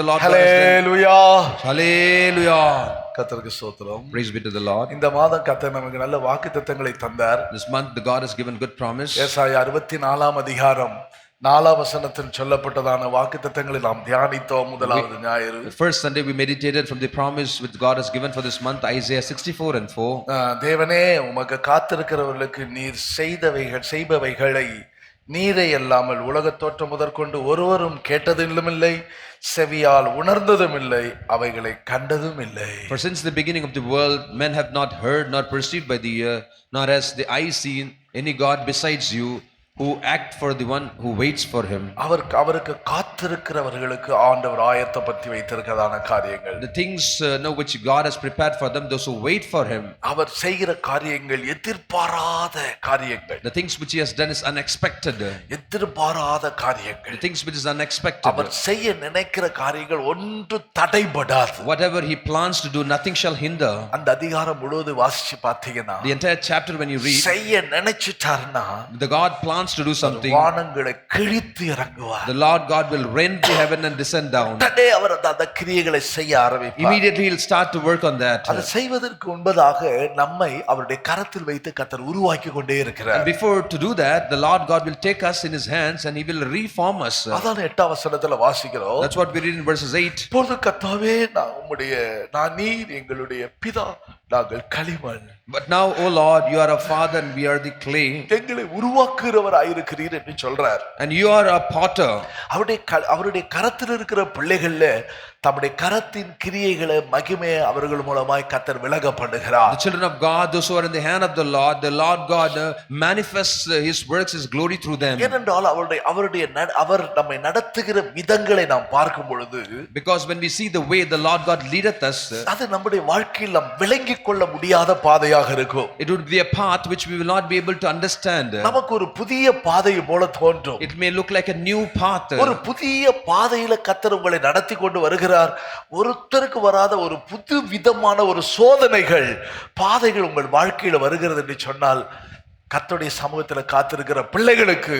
The Lord hallelujah. Hallelujah. கர்த்தருக்கு ஸ்தோத்திரம். Praise be to the Lord. இந்த மாதம் கர்த்தர் நமக்கு நல்ல வாக்குத்தத்தங்களை தந்தார். This month the God has given good promise. ஏசாயா 64 அதிகாரம் 4 வசனத்தில் சொல்லப்பட்டதான வாக்குத்தத்தங்களை நாம் தியானித்தோம் முதலாவது ஞாயிறு. The first Sunday we meditated from the promise which God has given for this month, Isaiah 64 and 4. தேவனே உமக்கு காத்திருக்கிறவர்களுக்கு நீர் செய்பவைகளை நீரே அல்லாமல் உலகத் தோற்றம் முதற்கொண்டு ஒருவரும் கேட்டதிலுமில்லை, செவியால் உணர்ந்ததும் இல்லை, அவைகளை கண்டதும் இல்லை. For since the beginning of the world men have not heard nor perceived by the ear, nor has the eye seen any God besides you, who act for the one who waits for him. அவருக்கு காத்திருக்கிறவர்களுக்கு ஆண்டவர் ஆயத்தப்படுத்தி வைத்திருக்கிறதான காரியங்கள், The things which God has prepared for them, those who wait for him. அவர் செய்கிற காரியங்கள் எதிர்பாராத காரியங்கள். The things which he has done is unexpected. எதிர்பாராத காரியங்கள். The things which is unexpected. அவர் செய்ய நினைக்கிற காரியங்கள் ஒன்று தடைபடாது. Whatever he plans to do, nothing shall hinder. அந்த அதிகாரம் முழுவதும் வாசிச்சு பார்த்தீங்கன்னா, The entire chapter when you read, செய்ய நினைச்சிட்டாருன்னா the God plans to do something, வானங்களை கிழித்து இறங்குவார். the Lord God will rend the heaven and descend down. உடனே அவர் அந்த கிரியைகளை செய்ய ஆரம்பிப்பார். Immediately he'll start to work on that. அதை செய்வதற்கு முன்பதாக நம்மை அவருடைய கரத்தில் வைத்து கர்த்தர் உருவாக்கி கொண்டே இருக்கிறார். And before to do that, the Lord God will take us in his hands and he will reform us. அதான் 8ஆம் வசனத்துல வாசிக்கிறோம். That's what we read in verses 8. இப்பொழுது கர்த்தாவே, நான் நீர் எங்களுடைய பிதா, நாங்கள் களிமண். But now, O Lord, you are a father and we are the clay. எங்களை உருவாக்குகிறவராயிருக்கிறீர் என்று சொல்றார். And you are a potter. அவருடைய கரத்தில் இருக்கிற பிள்ளைகள்ல தம்முடைய கரத்தின் கிரியைகளை மகிமை அவர்கள் மூலமாய் கர்த்தர் விளங்க பண்ணுகிறார். The children of God, those who are in the hand of the Lord God manifests his works, his glory through them. ஏனென்றால் அவர் நம்மை நடத்துகிற விதங்களை நாம் பார்க்கும் பொழுது, Because when we see the way the Lord God leadeth us, அது நம்முடைய வாழ்க்கையில் நாம் விளங்கிக் கொள்ள முடியாத பாதையாக இருக்கும். it would be a path which we will not be able to understand. நமக்கு ஒரு புதிய பாதை போல தோன்றும். It may look like a new path. ஒரு புதிய பாதையில கர்த்தர் உங்களை நடத்தி கொண்டு வருகிறார். ஒருத்தருக்கு வராத ஒரு புது விதமான ஒரு சோதனைகள், பாதைகள் உங்கள் வாழ்க்கையில வருகிறது என்று சொன்னால், கர்த்தருடைய சமூகத்துல காத்திருக்கிற பிள்ளைகளுக்கு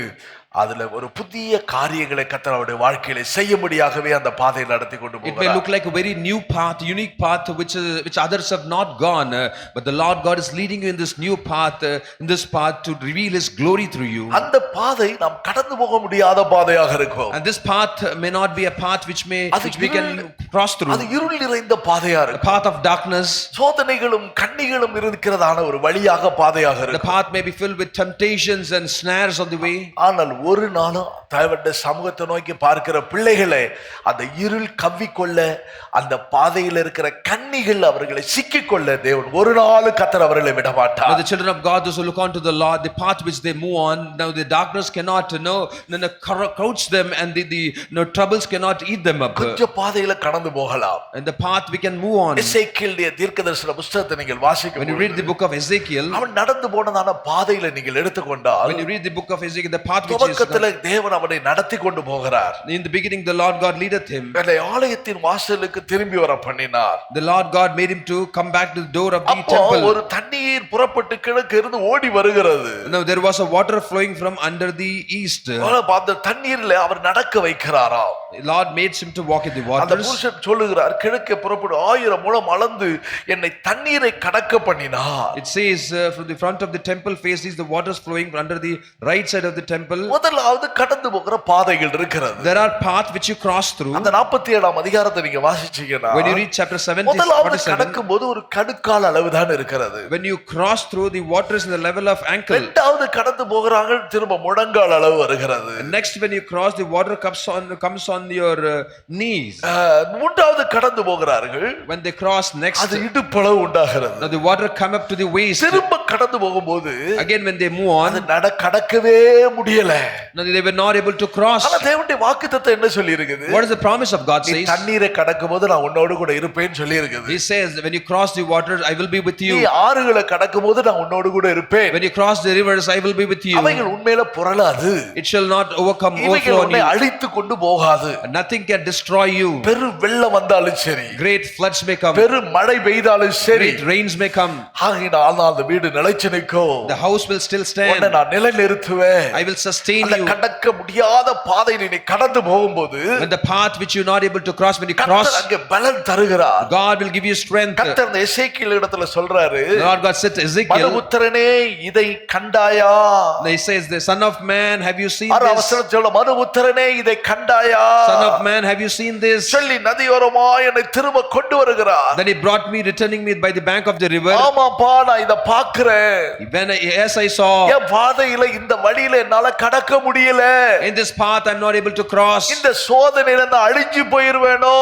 அதுல ஒரு புதிய காரியங்களை கர்த்தர் அவருடைய வாழ்க்கையில செய்யும்படியாகவே அந்த பாதையை நடத்தி கொண்டு போகிறார். It may look like a very new path, unique path which others have not gone, but the Lord God is leading you in this new path, in this path to reveal his glory through you. அந்த பாதை நாம் கடந்து போக முடியாத பாதையாக இருக்கும். And this path may not be a path which we can cross through. அது இருள் நிறைந்த பாதையா A இருக்கும். path of darkness. சோதனைகளும் கண்ணிகளும் இருக்கிறதான ஒரு வழியாக பாதையாக The இருக்கும். path may be filled with temptations and snares on the way. ஆனால் ஒரு நாளும் தேவனுடைய சமூகத்தை நோக்கி பார்க்கிற பிள்ளைகளை அந்த இருள் கவ்விக்கொள்ள, அந்த பாதையில் இருக்கிற கண்ணிகள் அவர்களை சிக்கிக்கொள்ள தேவன் ஒரு நாள் கர்த்தர் அவர்களை விட மாட்டார். The children of God, those who look on to the Lord, the path which they move on, now the darkness cannot crouch them, and the troubles cannot eat them up. கொஞ்ச பாதையில கடந்து போகலாம். And the path we can move on. எசேக்கியேல் தீர்க்கதரிசன புத்தகத்தை நீங்கள் வாசிக்கும் When you read the book of Ezekiel, அவன் நடந்து போனதான பாதையில நீங்கள் எடுத்துக்கொண்டால், when you read the book of Ezekiel, the path which is துவக்கத்திலே தேவன் அவனை நடத்தி கொண்டு போகிறார். in the beginning the Lord God leadeth him. அந்த ஆலயத்தின் வாசலுக்கு திரும்பி வர பண்ணினார். The Lord God made him to come back to the door of the அப்போ temple. ஒரு தண்ணீர் புறப்பட்டு கிழக்கு இருந்து ஓடி வருகிறது. Now there was a water flowing from under the east. அந்த தண்ணீர்ல அவர் நடக்க வைக்கிறாராம். The Lord made him to walk in the அந்த waters. புருஷன் சொல்லுகிறார், கிழக்கே புறப்படு 1000 முழம் அளந்து என்னை தண்ணீரை கடக்க பண்ணினார். It says from the front of the temple face is the waters flowing under the right side of the temple. முதலாவது கடந்து போகிற பாதைகள் இருக்கிறது. There are paths which you cross through. அந்த 47ஆம் அதிகாரத்தை நீங்க வாசிச்சீங்கன்னா, When you read chapter 7, முதலாவது கடக்கும்போது ஒரு கணுக்கால் அளவுதான் இருக்கிறது. when you cross through, the water is in the level of ankle. இரண்டாவது கடந்து போகிறாங்க, திரும்ப முழங்கால் அளவு வருகிறது. And next when you cross, the water comes on your knees. மூன்றாவது கடந்து போகிறார்கள், When they cross next, அது இடுப்பளவு உண்டாகிறது. now the water come up to the waist. திரும்ப கடந்து போகும்போது Again when they move on, அது கடக்கவே முடியல. now they were not able to cross. ஆனா தேவனுடைய வாக்குத்தத்தம் என்ன சொல்லி இருக்குது? What is the promise of God நீ says? தண்ணீரை கடக்கும்போது நான் உன்னோடு கூட இருப்பேன்னு சொல்லி இருக்குது. He says when you cross the waters, I will be with you. நீ ஆறுகளை கடக்கும்போது நான் உன்னோடு கூட இருப்பேன். When you cross the rivers, I will be with you. அவைகள் உண்மையில புரளாது. It shall not overflow on உன்னை you. அழித்து கொண்டு போகாது. Nothing can destroy you. பெரு வெள்ளம் வந்தாலும் சரி, Great floods may come. பெரு மழை பெய்தாலும் சரி, Great rains may come. ஆகையினால் அந்த வீடு நிலைச்சு நிற்கும். The house will still உன்னை stand. நான் நிலைநிறுத்துவேன். I will sustain அந்த you. கடக்க முடியாத பாதையை நீ கடந்து போகும்போது When the path which you're not able to cross, when you கர்த்தர் cross, அங்கே பலன் தருகிறார். God will give you strength. The கர்த்தர் அந்த எசேக்கியேல் இடத்துல சொல்றாரு, Lord God said to Ezekiel, மனுபுத்திரனே இதை கண்டாயா? he says, the son of man, have you seen ஆறாம் this? வசனம் சொல்ல, மனுபுத்திரனே இதை கண்டாயா? Son of man, have you seen this? சொல்லி நதியோரமாய் என்னை திரும்ப கொண்டு வருகிறார். Then he brought me, returning me by the bank of the river. ஆமாப்பா, நான் இத பாக்குறேன். Yes, I saw. என் பாதையில இந்த வழியில என்னால கடக்க முடியல. In this path, I'm not able to cross. இந்த சோதனையில நான் அழிஞ்சு போயிருவேனோ?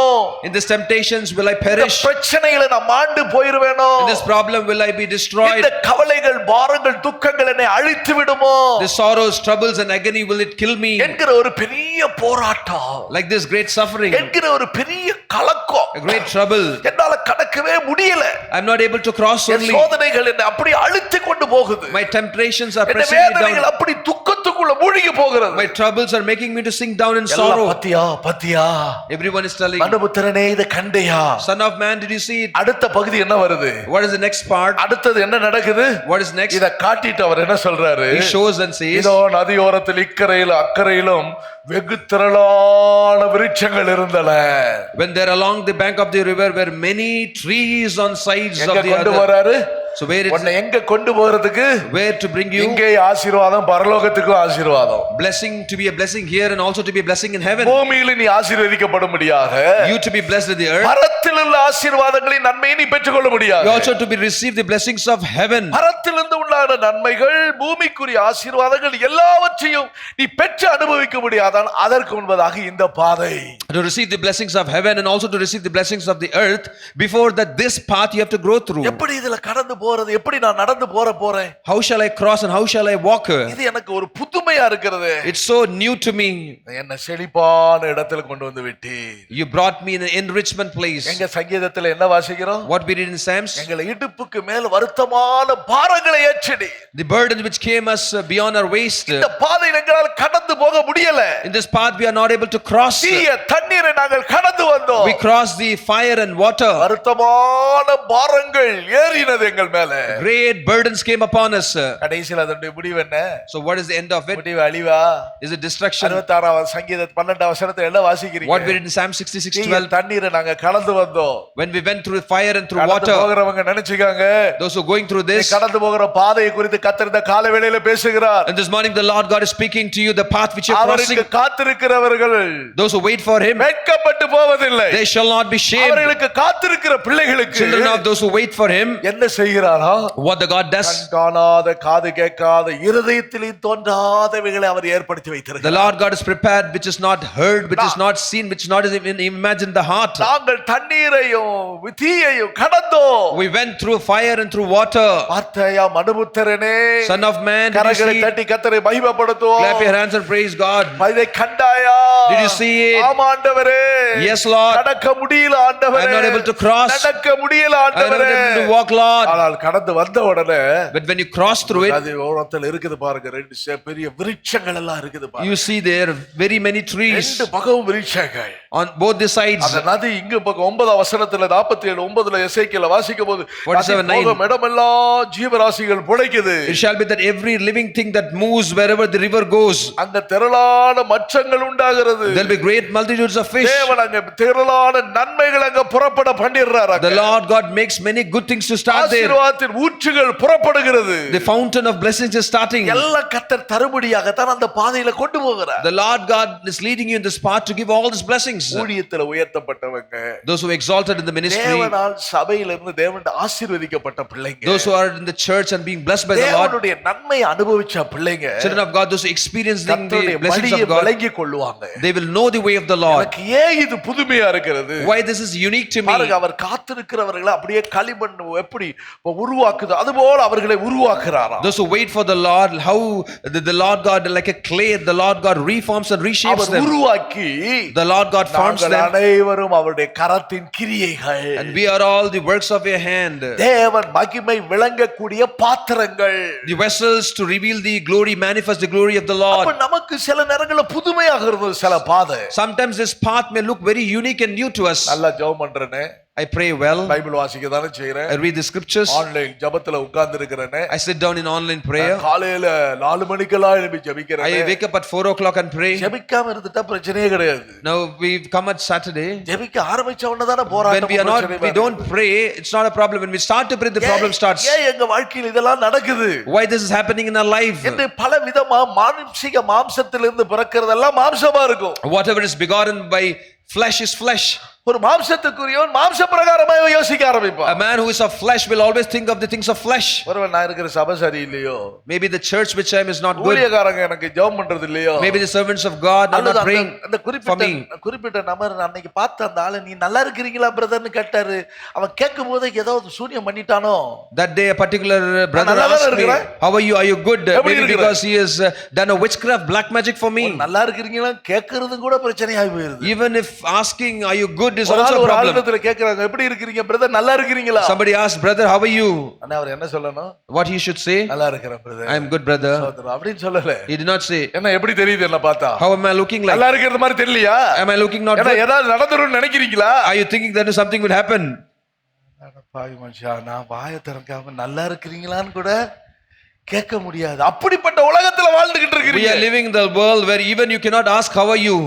In this temptations, will I இந்த perish? பிரச்சனையில நான் மாண்டு போயிருவேனோ? In this problem, will I be destroyed? இந்த கவலைகள், பாரங்கள், துக்கங்கள் என்னை அழித்து விடுமோ? The sorrows, troubles, and agony, will it kill me? என்கிற ஒரு பெரிய போராட்டம், Like this great suffering, என்கிற ஒரு பெரிய கலக்கம், a great trouble. என்னால கடக்கவே முடியல. I'm not able to cross N only. சோதனைகள் என்னை அப்படி அழுத்தி கொண்டு போகுது. My temptations are N pressing me வேதனைகள் down. அப்படி துக்கத்துக்குள்ள மூழ்கி போகிறது. My troubles are making me to sink down in எல்லாம் sorrow. பத்தியா பத்தியா? Everyone is telling, மனுபுத்திரனே இத கண்டையா? Son of man, did you see it? அடுத்த பகுதி என்ன வருது? What is the next part? அடுத்தது என்ன நடக்குது? What is next? இத காட்டிட்டு அவர் என்ன சொல்றாரு? He shows and says, இதோ நதியோரத்தில் இக்கரையிலும் அக்கரையிலும் வெகு திரளான விருட்சங்கள் இருந்தன. when there along the bank of the river were many trees on sides of எங்க the கொண்டு other. வராரு? So where உன்னை it's, எங்க கொண்டு போறதுக்கு? where to bring you? இங்கே ஆசீர்வாதம், பரலோகத்துக்கும் ஆசீர்வாதம். Blessing, to be a blessing here and also to be a blessing in heaven. பூமியில நீ ஆசீர்வதிக்கப்படும்படியாக You to be blessed in the earth. பரத்தில் உள்ள ஆசீர்வாதங்களின் நன்மையை நீ பெற்றுக்கொள்ள முடியாது. You also to be receive the blessings of heaven. பரத்திலிருந்து உண்டான நன்மைகள், பூமிக்குரிய ஆசீர்வாதங்கள் எல்லாவற்றையும் நீ பெற்று அனுபவிக்க முடியாதான். அதற்கு முன்பதாக இந்த பாதை, To receive the blessings of heaven and also to receive the blessings of the earth, before that this path you have to grow through. எப்படி இதுல கடந்து போறது? எப்படி நான் நடந்து போறேன்? How shall I cross and how shall I walk? இது எனக்கு ஒரு புதுமையா இருக்கிறது. It's so new to me. என்ன செழிப்பான இடத்துல கொண்டு வந்து விட்டீர். You brought me in an enrichment place. எங்க சங்கீதத்துல என்ன வாசிக்கிறோம்? What we read in Psalms? எங்களை இடுப்புக்கு மேல வருத்தமான பாரங்களை ஏற்றினீர். The burden which came us beyond our waist. இந்த பாதையில் எங்களால் கடந்து போக முடியல. In this path we are not able to cross. தீய தண்ணீரை நாங்கள் கடந்து வந்தோம். We crossed the fire and water. வருத்தமான பாரங்கள் ஏறினது எங்கள் மேல. Great burdens came upon us. கடைசியில் அதனுடைய முடிவு என்ன? So what is the end of it? முடிவு அழிவா? Is it destruction? 66 சங்கீத 12 வசனத்தை என்ன வாசிக்கிறீங்க? What we read in Psalm 66:12. தண்ணீரை நாங்க கடந்து வந்தோம். When we went through fire and through கடந்து water, போகிறவங்க நினைச்சுக்காங்க, those who are going through this, கடந்து போகிற பாதையை குறித்து கர்த்தர் இந்த காலை வேளையில பேசுகிறார். and this morning the Lord God is speaking to you, the path which you are crossing. அவருக்கு காத்திருக்கிறவர்கள் Those who wait for him, வெட்கப்பட்டு போவதில்லை. they shall not be shamed. அவர்களுக்கு காத்திருக்கிற பிள்ளைகளுக்கு Children of those who wait for him, என்ன செய்கிறாரா? what the God does, கண் காணாத, காது கேட்காத, இருதயத்திலே தோன்றாதவைகளை அவர் ஏற்படுத்தி the வைத்திருக்கிறார். Lord God is prepared, which is not heard, which is not seen, which is not even imagined the heart. நாங்கள் தண்ணீரையும் தீயையும் கடந்தோம். We went through fire and through water. பார்த்தாயா மனுபுத்திரனே? Son of man, did you கரங்களை see? தட்டி கர்த்தரை மகிமைப்படுத்துவோம். Clap your hands and praise God. இதை கண்டாயா? Did you see it? ஆம் ஆண்டவரே. Yes, Lord. நடக்க முடியல ஆண்டவரே. I'm not able to cross. நடக்க முடியல I'm not ஆண்டவரே. able to walk, Lord. ஆனால் கடந்து வந்த உடனே But when you cross through it, அது ஓரத்தில் இருக்குது பாருங்க, ரெண்டு பெரிய விருட்சங்கள் எல்லாம் இருக்குது பாருங்க. you see there very many trees ரெண்டு பக்கமும் விருட்சங்கள். on both the sides. அந்த நதி இங்க பக்கம் 9 வசனத்துல 47:9 எசேக்கியேல் வாசிக்கும்போது 47:9. போகும் இடமெல்லாம் ஜீவராசிகள் புடைக்குது. It shall be that every living thing that moves wherever the river goes, அங்க திரளான மச்சங்கள் உண்டாகிறது. there'll be great multitudes of fish. தேவன் அங்க திரளான நன்மைகள் அங்க புறப்பட பண்ணிடுறார். The Lord God makes many good things to start there. ஆசீர்வாதத்தின் ஊற்றுகள் புறப்படுகிறது. The fountain of blessings is starting. எல்லாம் கர்த்தர் தரும்படியாக தான் அந்த பாதையில கொண்டு போகிறார். The Lord God is leading you in this path to give all these blessings. ஊழியத்துல உயர்த்தப்பட்டவங்க, Those who exalted in the ministry, தேவனால் சபையில இருந்து தேவன் ஆசீர்வதிக்கப்பட்ட பிள்ளைங்க, those who are in the church and being blessed by the Lord, தேவனுடைய நன்மையை அனுபவிச்ச பிள்ளைங்க, children of God, those who experience the கர்த்தருடைய blessings வழியை of God, விளங்கிக் கொள்ளுவாங்க. they will know the way of the Lord. எனக்கு ஏன் இது புதுமையா இருக்கிறது? Why this is unique to me? பாருங்க, அவர் காத்திருக்கிறவர்களை அப்படியே களிமண் எப்படி உருவாக்குது அதுபோல அவர்களை உருவாக்குறாராம். Those who wait for the Lord, how the Lord God, like a clay, the Lord God reforms and reshapes our them. உருவாக்கி The Lord God forms நாங்கள் them, அனைவரும் அவருடைய கரத்தின் கிரியைகள். and we are all the works of your hand, தேவன் மகிமை விளங்கக்கூடிய பாத்திரங்கள். the vessels to reveal the glory, manifest the glory of the Lord. அப்ப நமக்கு சில நேரங்கள்ல புதுமையாக இருந்தது சில பாதை. Sometimes this path may look very unique and new to us. நல்லா ஜெபம் பண்றேனே, I pray well. பைபிள் வாசிக்க தானே செய்றேன். I read the scriptures. Online ஜெபத்துல உட்கார்ந்து இருக்கிறேனே. I sit down in online prayer. காலையில 4 மணிக்கெல்லாம் எழும்பி ஜெபிக்கிறேன். I wake up at 4 o'clock and pray. ஜெபிக்காம இருந்துட்டா பிரச்சனையே கிடையாது. Now we come at Saturday. ஜெபிக்க ஆரம்பிச்ச உடனே தான போராட்டம். When we don't pray, it's not a problem. When we start to pray, the problem starts. ஏன் எங்க வாழ்க்கையில் இதெல்லாம் நடக்குது? Why this is happening in our life? இந்த பல விதமா மாம்சீக மாம்சத்திலிருந்து பிறக்கிறதெல்லாம் மாம்சமா இருக்கும். Whatever is begotten by flesh is flesh. ஒரு மாம்சத்துக்குரியவன் மாம்ச பிரகாரமாக யோசிக்க ஆரம்பிப்பான். A man who is of flesh will always think of the things of flesh. ஒருவன் நான் இருக்கிற சபை சரியில்லையோ, maybe the church which I am is not good, ஊழியக்காரங்க எனக்கு ஜெபம் பண்றது இல்லையோ, maybe the servants of God are not praying அந்த குறிப்பிட்ட நபர் அன்னைக்கு பார்த்த அந்த ஆளு நீ நல்லா இருக்கிறீங்களா பிரதர்னு கேட்டாரு. அவன் கேட்கும்போது ஏதாவது சூனியம் பண்ணிட்டானோ. That day a particular brother asked me, how are you good? Maybe because he has done a witchcraft black magic for me. நல்லா இருக்கிறீங்களா கேக்குறது கூட பிரச்சனையாகி போயிருது. Even if asking are you good is also a problem. ஆளுத்துல கேக்குறாங்க எப்படி இருக்கீங்க brother நல்லா இருக்கீங்களா? Somebody asked brother how are you? அண்ணா அவர் என்ன சொல்லணும்? What he should say? நல்லா இருக்கேன் brother. I am good brother. அப்படினு சொல்லல. He did not say. என்ன எப்படி தெரியுது என்ன பார்த்தா? How am I looking like? நல்லா இருக்கிறது மாதிரி தெரியலையா? Am I looking not good? ஏதாவது நடந்துரும்னு நினைக்கிறீங்களா? Are you thinking that something will happen? பாவி மனுஷா நான் வாயை திறக்காம நல்லா இருக்கிறீங்களான்னு கூட கேட்க முடியாது. அப்படிப்பட்ட உலகத்துல வாழ்ந்துகிட்டு இருக்கீங்க. We are living in the world where even you cannot ask how are you.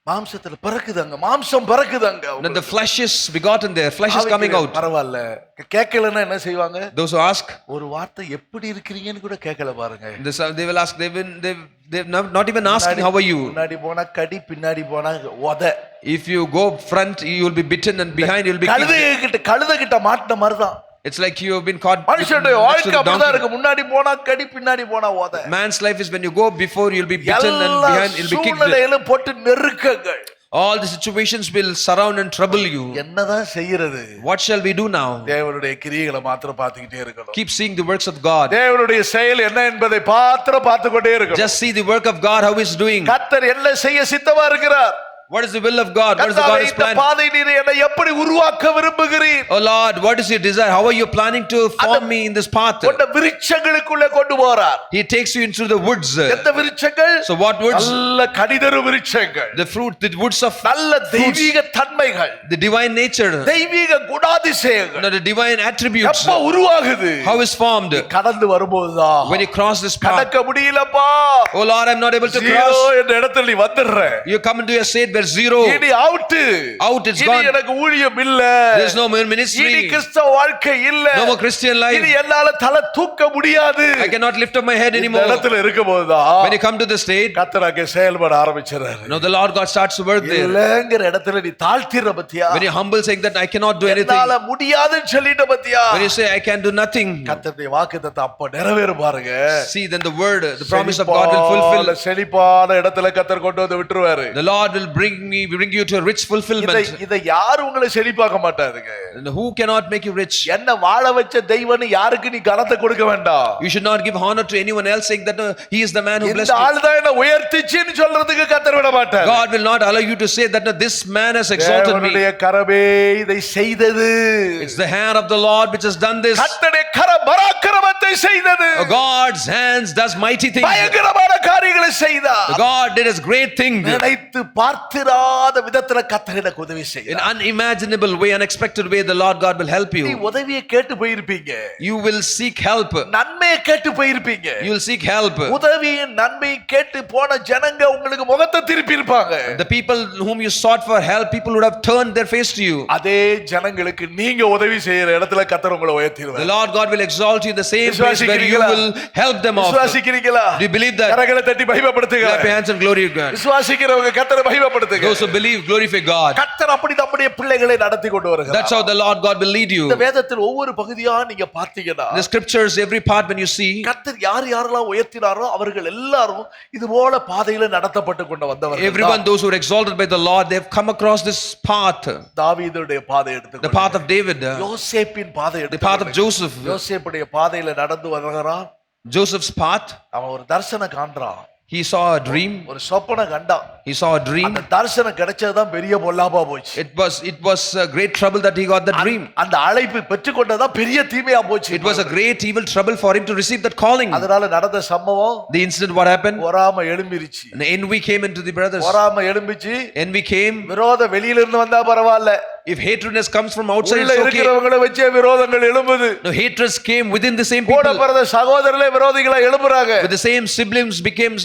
மாம்சத்துல பிறக்குதாங்க, மாம்சம் பிறக்குதாங்க. When the flesh is begotten there, flesh is coming out. பரவாயில்ல. கேட்கலன்னா என்ன செய்வாங்க? Those who ask ஒரு வார்த்தை எப்படி இருக்கீங்கன்னு கூட கேட்கல பாருங்க. They will ask, they've not even asking how are you. முன்னாடி போனா கடி, பின்னாடி போனா உதை. If you go front you will be bitten and behind you will be kicked. கழுதை கிட்ட மாட்டின மாதிரி தான். It's like you have been caught. மனுஷனுடைய வாழ்க்கை அப்படிதான் இருக்கு. முன்னாடி போனா கடி, பின்னாடி போனா உதை. Man's life is when you go before you'll be bitten and behind you'll be kicked. சூழ்நிலையில போட்டு நெருக்கங்கள். All the situations will surround and trouble you. என்னதான் செய்யிறது? What shall we do now? தேவனுடைய கிரியைகளை மாத்திரம் பார்த்துக்கிட்டே இருக்கணும். Keep seeing the works of God. தேவனுடைய செயல் என்ன என்பதை மாத்திரம் பார்த்துக்கொண்டே இருக்கணும். Just see the work of God how he is doing. கர்த்தர் என்ன செய்ய சித்தமா இருக்கிறார்? What is the will of God? What is the God's plan? இந்த பாதை நீர் என்னை எப்படி உருவாக்க விரும்புகிறீர்? Oh Lord, what is your desire? How are you planning to form me in this path? கொண்ட விருட்சங்களுக்குள்ள கொண்டு போறார். He takes you into the woods. எந்த விருட்சங்கள்? So what woods? நல்ல கனிதரு விருட்சங்கள். The fruit, the woods of நல்ல தெய்வீக தன்மைகள். the divine nature. தெய்வீக குணாதிசயங்கள். The divine attributes. எப்ப உருவாகுது? How is formed? கடந்து வரும்போதுதான். When you cross this path. கடக்க முடியலப்பா. Oh Lord, I'm not able to cross. இந்த இடத்துல நீ வந்துற. You come into a state where zero. இனி out. Out, it's gone. இனி எனக்கு ஊழியம் இல்ல. There's no more ministry. இனி கிறிஸ்தவ வாழ்க்கை இல்ல. No more Christian life. இனி என்னால தலை தூக்க முடியாது. I cannot lift up my head anymore. இந்த இடத்துல இருக்கும்போதுதான் When you come to the state, கர்த்தர் அங்கே செயல்பட ஆரம்பிச்சாரு. now the Lord God starts to work there. இல்லங்கற இடத்துல நீ தாழ்த்திர பத்தியா? When you humble saying that I cannot do anything. என்னால முடியாதுன்னு சொல்லிட்ட பத்தியா? When you say I can do nothing. கர்த்தருடைய வாக்குத்தத்தம் அப்ப நிறைவேறும் பாருங்க. See, then the word, the promise of God will fulfill. செழிப்பான இடத்துல கர்த்தர் கொண்டு வந்து விட்டுருவாரு. The Lord will bring you to a rich fulfillment. இதை யார் உங்களை செழிப்பாக்க மாட்டாருங்க. Who cannot make you rich? என்ன வாழ வச்ச தெய்வன்னு யாருக்கு நீ கனத்தை கொடுக்க வேண்டாம். You should not give honor to anyone else saying that he is the man who blessed me. இந்த ஆளு தான் என்ன உயர்த்திச்சின்னு சொல்றதுக்கு கர்த்தர் விட மாட்டார். God will not allow you to say that this man has exalted me. தேவனுடைய கரமே இதை செய்தது. It's the hand of the Lord which has done this. கர்த்தருடைய கரம் பராக்கிரமத்தை செய்தது. God's hands does mighty things. பயங்கரமான காரியங்களை செய்தார். God did his great thing. நினைத்து பார்த்திராத விதத்துல கர்த்தர் எனக்கு உதவி செய்தார். In unimaginable way, unexpected way, the Lord God will help you. நீ உதவியை கேட்டு போயிருப்பீங்க. You will seek help. நன்மையை கேட்டு போயிருப்பீங்க. You will seek help. உதவியின் நன்மையை கேட்டு போன ஜனங்க உங்களுக்கு முகத்தை திருப்பி இருப்பாங்க. The people whom you sought for help, people would have turned their face to you. அதே ஜனங்களுக்கு நீங்க உதவி செய்யற இடத்துல கர்த்தர் உங்களை உயர்த்திடுவார். The Lord God will exalt you in the same place where you will help them off. விசுவாசிக்கிறீங்களா? Do you believe that? கரங்களை தட்டி மகிமைப்படுத்துங்க. Clap your hands and glory God. விசுவாசிக்கிறவங்க கர்த்தரை மகிமைப்படுத்துங்க. Those who believe glorify God. கர்த்தர் அப்படி நம்முடைய பிள்ளைகளை நடத்தி கொண்டு வருகிறார். That's how the Lord God will lead you. இந்த வேதத்தில் ஒவ்வொரு பகுதியா நீங்க பார்த்தீங்கன்னா The scriptures, every part when you see, கர்த்தர் யாரெல்லாம் உயர்த்தினாரோ அவர்கள் எல்லாரும் இது போல பாதையில நடத்தப்பட்டு கொண்டு வந்தவர்கள். everyone, those who are exalted by the Lord, they have come across this path. தாவீதுடைய பாதை எடுத்துக்கோ. The path of David. யோசேப்பின் பாதை எடுத்துக்கோ. The path of Joseph. யோசேப்புடைய பாதையில நடந்து வருகிறான். Joseph's path. அவன் ஒரு தரிசனம் காண்றான். He saw a dream. ஒரு சொப்பன கண்டான். He saw a dream. அந்த தரிசனம் கிடைச்சதுதான் பெரிய பொல்லாப்பா போச்சு. It was a great trouble that he got the dream. அந்த அழைப்பு பெற்றுக்கொண்டதா பெரிய தீமையா போச்சு. It was a great evil trouble for him to receive that calling. அதனால நடந்த சம்பவம், The incident what happened? பொறாமை எழும்பிருச்சு. And envy came into the brothers. பொறாமை எழும்பிச்சு. Envy came. விரோத வெளியில இருந்து வந்தா பரவாயில்ல. If hatredness comes from outside, உள்ள it's okay. இருக்கிறவங்களை வச்சே விரோதங்கள் எழும்புது. No, hatreds came within the same கூட people. பிறந்த சகோதரர்களே விரோதிகளா எழும்புறாங்க. With the same siblings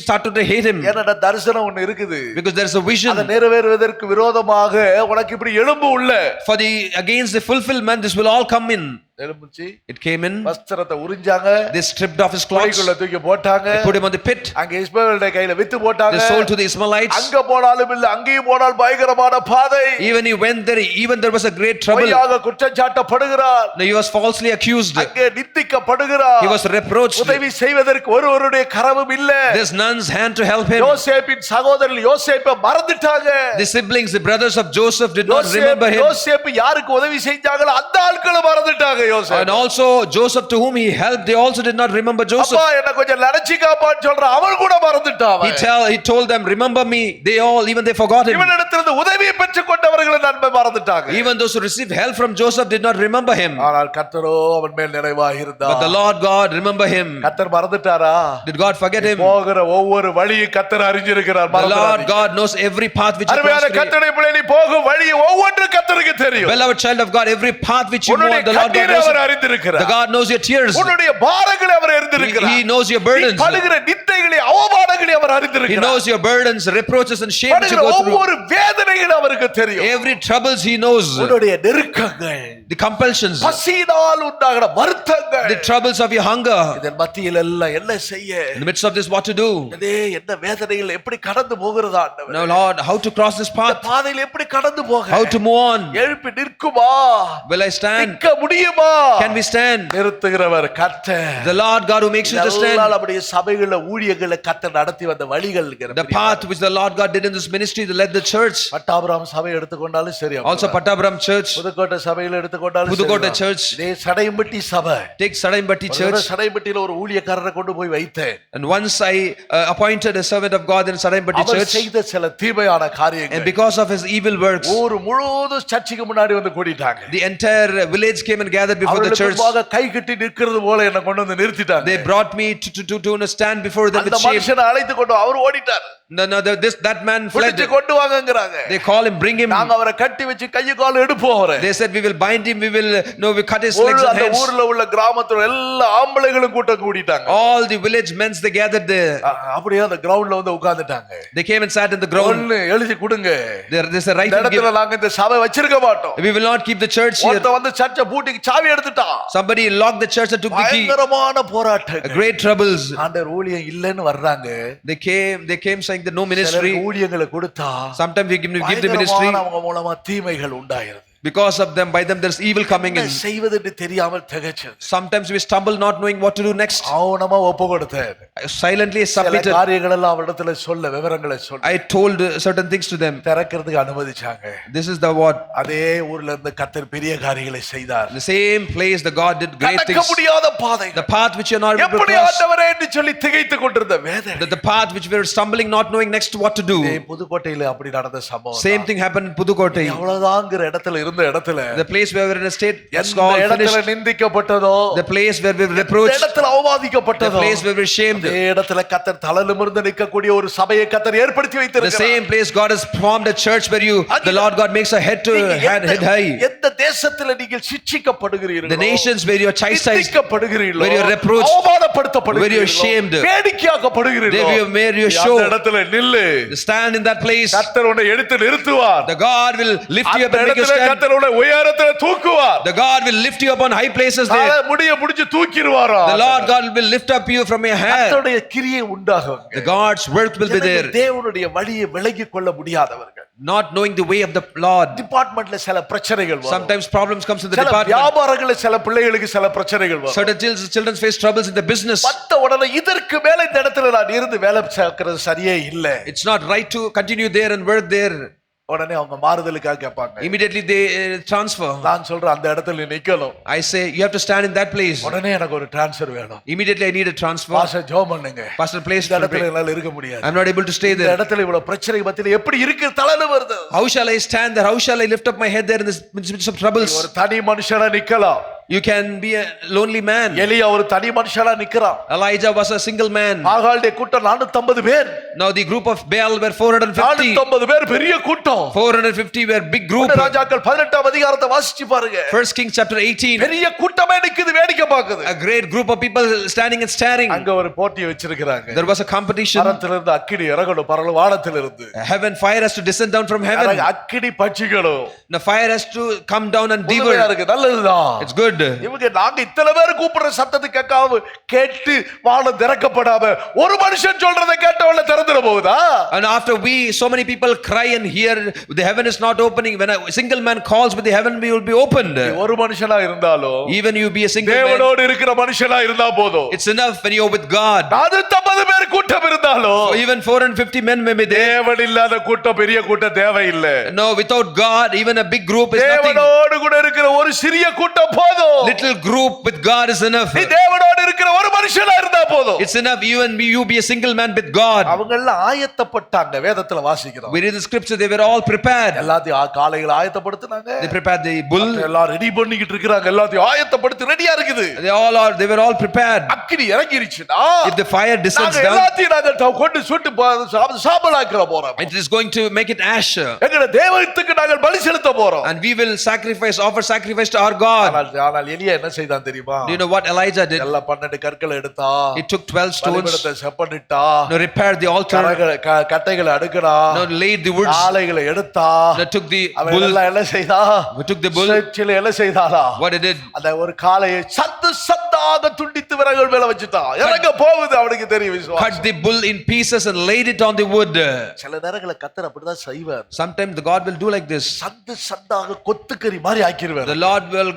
started to hate him. ஏன்னா தரிசனம் ஒன்னு இருக்குது. Because there is a vision. அதை நிறைவேறுவதற்கு விரோதமாக உனக்கு இப்படி எழும்பு உள்ள. For the against the fulfillment, this will all come in. எழும்புச்சு. It came in. வஸ்திரத்தை உரிஞ்சாங்க. They stripped off his clothes. குழிக்குள்ள தூக்கி போட்டாங்க. They put him on the pit. அங்க இஸ்மவேலுடைய கையில வித்து போட்டாங்க. They sold to the Ishmaelites. அங்க போனாலும் இல்ல அங்கேயும் போனால் பயங்கரமான பாதை. Even he went there, even there was a great trouble. பொய்யாக குற்றம் சாட்டப்படுகிறார். No, he was falsely accused. அங்கே நிந்திக்கப்படுகிறார். He was reproached. உதவி செய்வதற்கு ஒருவருடைய கரமும் இல்ல. There's none's hand to help him. யோசேப்பின் சகோதரர்கள் யோசேப்பை மறந்துட்டாங்க. The siblings, the brothers of Joseph did not remember him. யோசேப்பு யாருக்கு உதவி செஞ்சாங்களோ அந்த ஆட்களை மறந்துட்டாங்க யோசேப்பு. And also Joseph, to whom he helped, they also did not remember Joseph. அப்பா என்ன கொஞ்சம் நினைச்சுக்காப்பான்னு சொல்ற அவன் கூட மறந்துட்டான். He told them, remember me. They all, even they forgot him. இவனிடத்திலிருந்து உதவியை பெற்றுக் கொண்டவர்கள் நன்மை மறந்துட்டாங்க. Even those who received help from Joseph did not remember him. ஆனால் கர்த்தரோ அவன் மேல் நிறைவாக இருந்தார். But the Lord God remember him. கர்த்தர் மறந்துட்டாரா? Did God forget him? போகிற ஒவ்வொரு வழியும் கர்த்தர் அறிஞ்சிருக்கிறார். The Lord God knows every path which you cross. அருமையான கர்த்தருடைய பிள்ளையே நீ போகும் வழி ஒவ்வொன்றும் கர்த்தருக்கு தெரியும். Beloved child of God, every path which you walk, the Lord God knows. அவர் அறிந்திருக்கிறார். The God knows your tears. உன்னுடைய பாரங்களை அவர் அறிந்திருக்கிறார். He knows your burdens. படுகிற நிந்தைகளை அவமானங்களை அவர் அறிந்திருக்கிறார். He knows your burdens, reproaches and shame that you go through. ஒவ்வொரு வேதனைகளும் அவருக்கு தெரியும். Every troubles he knows. உன்னுடைய நெருக்கங்கள், The compulsions, பசியினால் உண்டாகிற வருத்தங்கள், the troubles of your hunger. இதன் மத்தியில் எல்லாம் என்ன செய்ய? In the midst of this, what to do? என்ன வேதனைகள் எப்படி கடந்து போகிறது ஆண்டவரே? Now Lord, how to cross this path? பாதையில் எப்படி கடந்து போக? How to move on? எழுப்பி நிற்குமா? Will I stand? நிற்க முடியுமா? Can we stand? நிறுத்துகிறவர் கர்த்தர். The Lord God who makes you to stand. நம்முடைய சபைகளில ஊழியங்களை கர்த்தர் நடத்தி வந்த வழிகள். The path which the Lord God did in this ministry to lead the church. Pattapuram சபை எடுத்துக்கொண்டாலும் சரி. Also Pattabram church. புதுக்கோட்டை சபையில எடுத்துக்கொண்டாலும் சரி. புதுக்கோட்டை church. இதே சடையம்பட்டி சபை. Take Sadaimatti church. சடையம்பட்டியில ஒரு ஊழியக்காரரை கொண்டு போய் வைத்தேன். And once I appointed a servant of God in Sadaimatti church. அவர் செய்த சில தீமையான காரியங்கள். And because of his evil works, ஊர் முழுவதும் சர்ச்சுக்கு முன்னாடி வந்து கூடிட்டாங்க. the entire village came and gathered before the church. அவர்களுக்கு கை கட்டி நிற்கிறது போல என்ன கொண்டு வந்து நிறுத்திட்டாங்க. They brought me to stand before them with அந்த shame. மனுஷனை அழைத்து கொண்டு அவர் ஓடிட்டார். No, that man fled. கொண்டு வாங்கங்கறாங்க. They call him, bring him. நாங்க அவரை கட்டி வச்சு கைய கால் எடுப்போம் அவரை. They said we will bind him, we cut his legs and அந்த hands. ஊர்ல உள்ள கிராமத்துல எல்லா ஆம்பளைகளும் கூட்டம் கூடிட்டாங்க. All the village men, they gathered there. அப்படியே அந்த கிரவுண்ட்ல வந்து உட்கார்ந்துட்டாங்க. They came and sat in the ground. ஒன்னு எழுதி கொடுங்க. There's a right to give. இடத்துல நாங்க இந்த சபை வச்சிருக்க மாட்டோம். We will not keep the church here. ஒருத்தன் வந்து சர்ச்சை பூட்டி சாவி எடுத்துட்டான். Somebody locked the church and took the key. பயங்கரமான போராட்டங்கள். Great troubles. ஆண்டவர் ஊழியம் இல்லன்னு வர்றாங்க. They came saying that no ministry. ஊழியங்களை கொடுத்தா Sometimes we give the ministry. அவங்க மூலமா தீமைகள் உண்டாயிருது. Because of them, by them, there's evil coming in. செய்வதென்று தெரியாமல் திகைச்சது. Sometimes we stumble not knowing what to do next. மௌனமா ஒப்பு கொடுத்தேன். Silently submitted. காரியங்கள் எல்லாம் அவரிடத்துல சொல்ல விவரங்களை சொல்ல. I told certain things to them. திறக்கிறதுக்கு அனுமதிச்சாங்க. This is the what. அதே ஊர்ல இருந்து கர்த்தர் பெரிய காரியங்களை செய்தார். The same place the God did great things. கடக்க முடியாத பாதை. The path which you are not able to எப்படி cross. ஆண்டவரே என்று சொல்லி திகைத்து கொண்டிருந்த வேதனை. The path which we were stumbling not knowing next what to do. புதுக்கோட்டையில அப்படி நடந்த சம்பவம். Same thing happened in Pudukkottai. அவ்வளவுதான்ங்கிற இடத்துல இருந்த இடத்துல. The place where we were in a state that's all finished. நிந்திக்கப்பட்டதோ. The place where we were reproached. இடத்துல அவமானிக்கப்பட்டதோ. The place where we were shamed. இந்த இடத்துல கர்த்தர் தலை நிமிர்ந்து நிற்கக்கூடிய ஒரு சபையை கர்த்தர் ஏற்படுத்தி வைத்திருக்கிறார். The same place God has formed a church where the Lord God makes a head high. எந்த தேசத்துல நீங்கள் சிட்சிக்கப்படுகிறீர்களோ. The nations where you are chastised. நிந்திக்கப்படுகிறீர்களோ. Where you are reproached. அவமானப்படுத்தப்படுகிறீர்களோ. Where you are shamed. வேடிக்கையாக்கப்படுகிறீர்களோ. Where you show. அந்த இடத்துல நில்லு. Stand in that place. கர்த்தர் உன்னை எடுத்து நிறுத்துவார். The God will lift you up and make you stand. கர்த்தர் உன்னை உயரத்துல தூக்குவார். The God will lift you up on high places there. முடிய முடிச்சு தூக்கிடுவாரா. The Lord God will lift up you from your hair. கர்த்தருடைய கிரியை உண்டாகும். The God's work will be there. தேவனுடைய வழியை விலகிக் கொள்ள முடியாதவர்கள். Not knowing the way of the Lord. டிபார்ட்மென்ட்ல சில பிரச்சனைகள் வரும். Sometimes problems comes in the department. வியாபாரங்கள சில பிள்ளைகளுக்கு சில பிரச்சனைகள் வரும். Certain children face troubles in the business. மத்த உடனே இதற்கு மேல இந்த இடத்துல நான் இருந்து வேலை பார்க்கிறது சரியே இல்ல. It's not right to continue there and work there. உடனே அவங்க மாறுதலுக்காக கேட்பாங்க. Immediately they transfer. நான் சொல்றேன் அந்த இடத்துல நிக்கணும். I say you have to stand in that place. உடனே எனக்கு ஒரு ட்ரான்ஸ்ஃபர் வேணும். Immediately I need a transfer. Pastor ஜெபம் பண்ணுங்க. Pastor, place இந்த இடத்துல என்னால இருக்க முடியாது. I'm not able to stay there. இந்த இடத்துல இவ்வளவு பிரச்சனை மத்தியில எப்படி இருக்கு தலல வருது. How shall I stand there? How shall I lift up my head there in this midst of troubles? ஒரு தனி மனுஷனா நிக்கலாம். You can be a lonely man. எலியா ஒரு தனி மனுஷனா நிக்கிறான். Elijah was a single man. ஆகாளுடைய கூட்டம் 450 பேர். Now the group of Baal were 450. 450 பேர் பெரிய கூட்டம். 450 were big group. ராஜாக்கள் 18ஆம் அதிகாரத்தை வாசிச்சு பாருங்க. First Kings chapter 18. பெரிய கூட்டமே நிக்குது வேடிக்கை பாக்குது. A great group of people standing and staring. அங்க ஒரு போட்டி வச்சிருக்காங்க. There was a competition. பரத்திலிருந்து அக்கினி இறங்கணும் பரல வானத்திலிருந்து. Heaven fire has to descend down from heaven. அக்கினி பட்சிக்கணும். The fire has to come down and devour. நல்லதுதான். It's good. இவங்க நாங்க இத்தனை பேர் கூப்பிடுற சத்தத்தை கேட்காம கேட்டு வானம் திறக்கப்படாம ஒரு மனுஷன் சொல்றதை கேட்டவன திறந்துற போகுதா? And after we so many people cry and hear the heaven is not opening, when a single man calls with the heaven will be opened. ஒரு மனுஷனா இருந்தாலும் even you be a single man, தேவனோடு இருக்கிற மனுஷனா இருந்தா போதும். it's enough when you're with God. 450 பேர் கூட்டம் இருந்தாலும் So even 450 men may be there. தேவன் இல்லாத கூட்டம் பெரிய கூட்டம் தேவையில்லை. No, without God even a big group is nothing. தேவனோடு கூட இருக்கிற ஒரு சிறிய கூட்டம் போதும். Little group with God is enough. நீ தேவனோடு இருக்கிற ஒரு மனுஷனா இருந்தா போதும். It's enough you be a single man with God. அவங்க எல்லாம் ஆயத்தப்பட்டாங்க. வேதத்துல வாசிக்கிறோம். We read the scripture, they were all prepared. எல்லாத்தையும் காளைகளை ஆயத்தப்படுத்துனாங்க. They prepared the bull. எல்லாம் ரெடி பண்ணிக்கிட்டு இருக்காங்க. எல்லாத்தையும் ஆயத்தப்படுத்தி ரெடியா இருக்குது. They were all prepared. அக்கினி இறங்கிருச்சுனா if the fire descends down, எல்லாத்தையும் நாங்க கொண்டு சுட்டு சாம்பலாக்க போறோம். it is going to make it ash. எங்க தேவனுக்கு நாங்கள் பலி செலுத்த போறோம். And we will offer sacrifice to our God. ஆனால் எலியா என்ன செய்தான் தெரியுமா? Do you know what Elijah did? எல்லாம் 12 கற்களை எடுத்தா. He took 12 stones. பலிபீடத்தை செப்பனிட்டா. No, repaired the altar. கட்டைகளை அடுக்குறா. No, laid the woods. ஆலைகளை எடுத்தா. No, took the bull. அவெல்லாம் என்ன செய்தா? Took the bull. செச்சில என்ன செய்தாளா? What he did? அந்த ஒரு காளையை சத்தாக துண்டித்து விறகுகள் மேல வச்சிட்டான். இறங்க போகுது அவனுக்கு தெரியும் விசுவாசம். Cut the bull in pieces and laid it on the wood. சில நேரங்கள கர்த்தர் அப்படிதான் செய்வார். Sometimes the God will do like this. சத்தாக கொத்துக்கறி மாதிரி ஆக்கிடுவார்.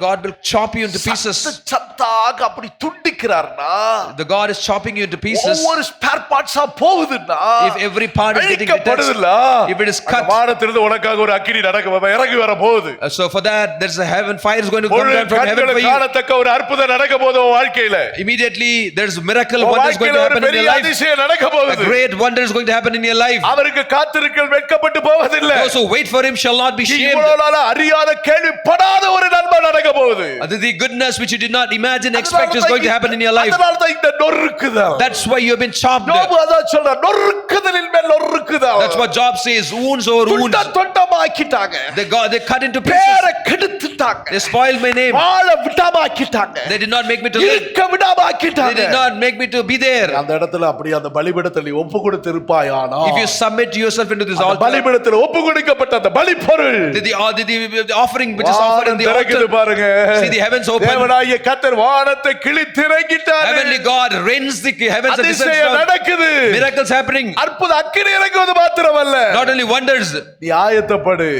God will chop you into pieces. சத்தாக அப்படி துண்டிக்கிறார்னா the God is chopping you into pieces. ஒவ்வொரு spare பார்ட்ஸா போகுதுன்னா if every part is getting படுதுல if it is cut, வானத்திலிருந்து உனக்காக ஒரு அக்கினி நடக்க இறங்கி வர போகுது. So for that there's a heaven fire is going to come down from heaven for you. காணத்தக்க ஒரு அற்புதம் நடக்க போகுது உன் வாழ்க்கையில. Immediately there's a miracle wonder is going to happen in your life. அதிசயம் நடக்க போகுது. A great wonder is going to happen in your life. அவருக்கு காத்திருக்கல் வெட்கப்பட்டு போவதில்லை. Those who wait for him shall not be shamed. இவ்வளவு அறியாத கேள்விப்படாத ஒரு நன்மை நடக்க போகுது. The goodness which you did not imagine expect is going to happen in your life. அதனால தான் இந்த நொறுக்குதல். That's why you have been chopped. யோபு அதான் சொல்றார், நொறுக்குதலின் மேல் நொறுக்குதல். That's what Job says, wounds over wounds. தொண்டமாக்கிட்டாங்க. They cut into pieces. பேரை கெடுத்துட்டாங்க. They spoiled my name. வாழ விடாமாக்கிட்டாங்க. They did not make me to live. இருக்க விடாமாக்கிட்டாங்க. They did not make me to be there. அந்த இடத்துல அப்படி அந்த பலிபீடத்தில் ஒப்பு கொடுத்து இருப்பாயானா, if you submit yourself into this altar, பலிபீடத்தில் ஒப்பு கொடுக்கப்பட்ட அந்த பலி பொருள், the offering which is offered in the altar, பாருங்க. see the heavens open. தேவனாகிய கர்த்தர் வானத்தை கிழித்து இறங்கிட்டார். Heavenly God rends the heavens and descends அதிசயம் down. நடக்குது. Miracles happening. அற்புத அக்கினி இறங்குவது மாத்திரமல்ல, not only wonders. நீ ஆயத்தப்படு.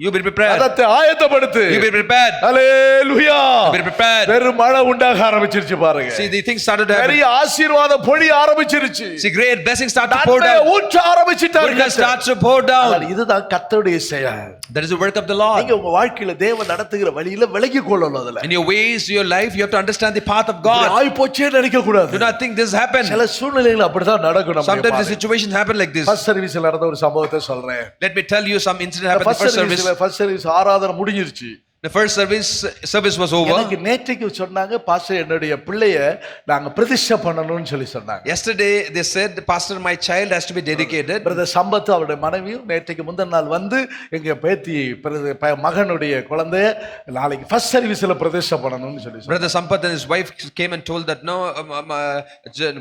You be prepared. அதத்தை ஆயத்தப்படுத்து. You be prepared. Hallelujah. Be prepared. பெரும் மழை உண்டாக ஆரம்பிச்சிருச்சு பாருங்க. See the things started to happen. பெரிய ஆசீர்வாதம் பொழிய ஆரம்பிச்சிருச்சு. See great blessings start to pour down. ஊற்ற ஆரம்பிச்சிட்டாரு. Goodness starts to pour down. இதுதான் கர்த்தருடைய செயல். That is the work of the Lord. நீங்க உங்க வாழ்க்கையில தேவன் நடத்துகிற வழியில விலகி கொள்ளணும். அதுல in your ways, your life, you have to understand the path of God. ஆய் போச்சே நினைக்க கூடாது. Do not think this happened. சில சூழ்நிலைகள் அப்படிதான் நடக்கும். Sometimes the situations happen like this. First சர்வீஸ்ல நடந்த ஒரு சம்பவத்தை சொல்றேன். Let me tell you some incident happened in the first service. First service ஆராதனை முடிஞ்சிருச்சு. The first service was over. எனக்கு நேற்றைக்கு சொன்னாங்க, பாஸ்டர் என்னுடைய பிள்ளைய நாங்க பிரதிஷ்டை பண்ணணும்னு சொன்னாங்க. Yesterday they said, pastor, my child has to be dedicated. Brother Sampath அவருடைய மனைவியும் நேற்றைக்கு முந்தின நாள் வந்து எங்க பேத்தி மகனுடைய குழந்தைய நாளைக்கு ஃபர்ஸ்ட் சர்வீஸ்ல பிரதிஷ்டை பண்ணணும்னு சொன்னாங்க. Brother Sampath and his wife came and told that no,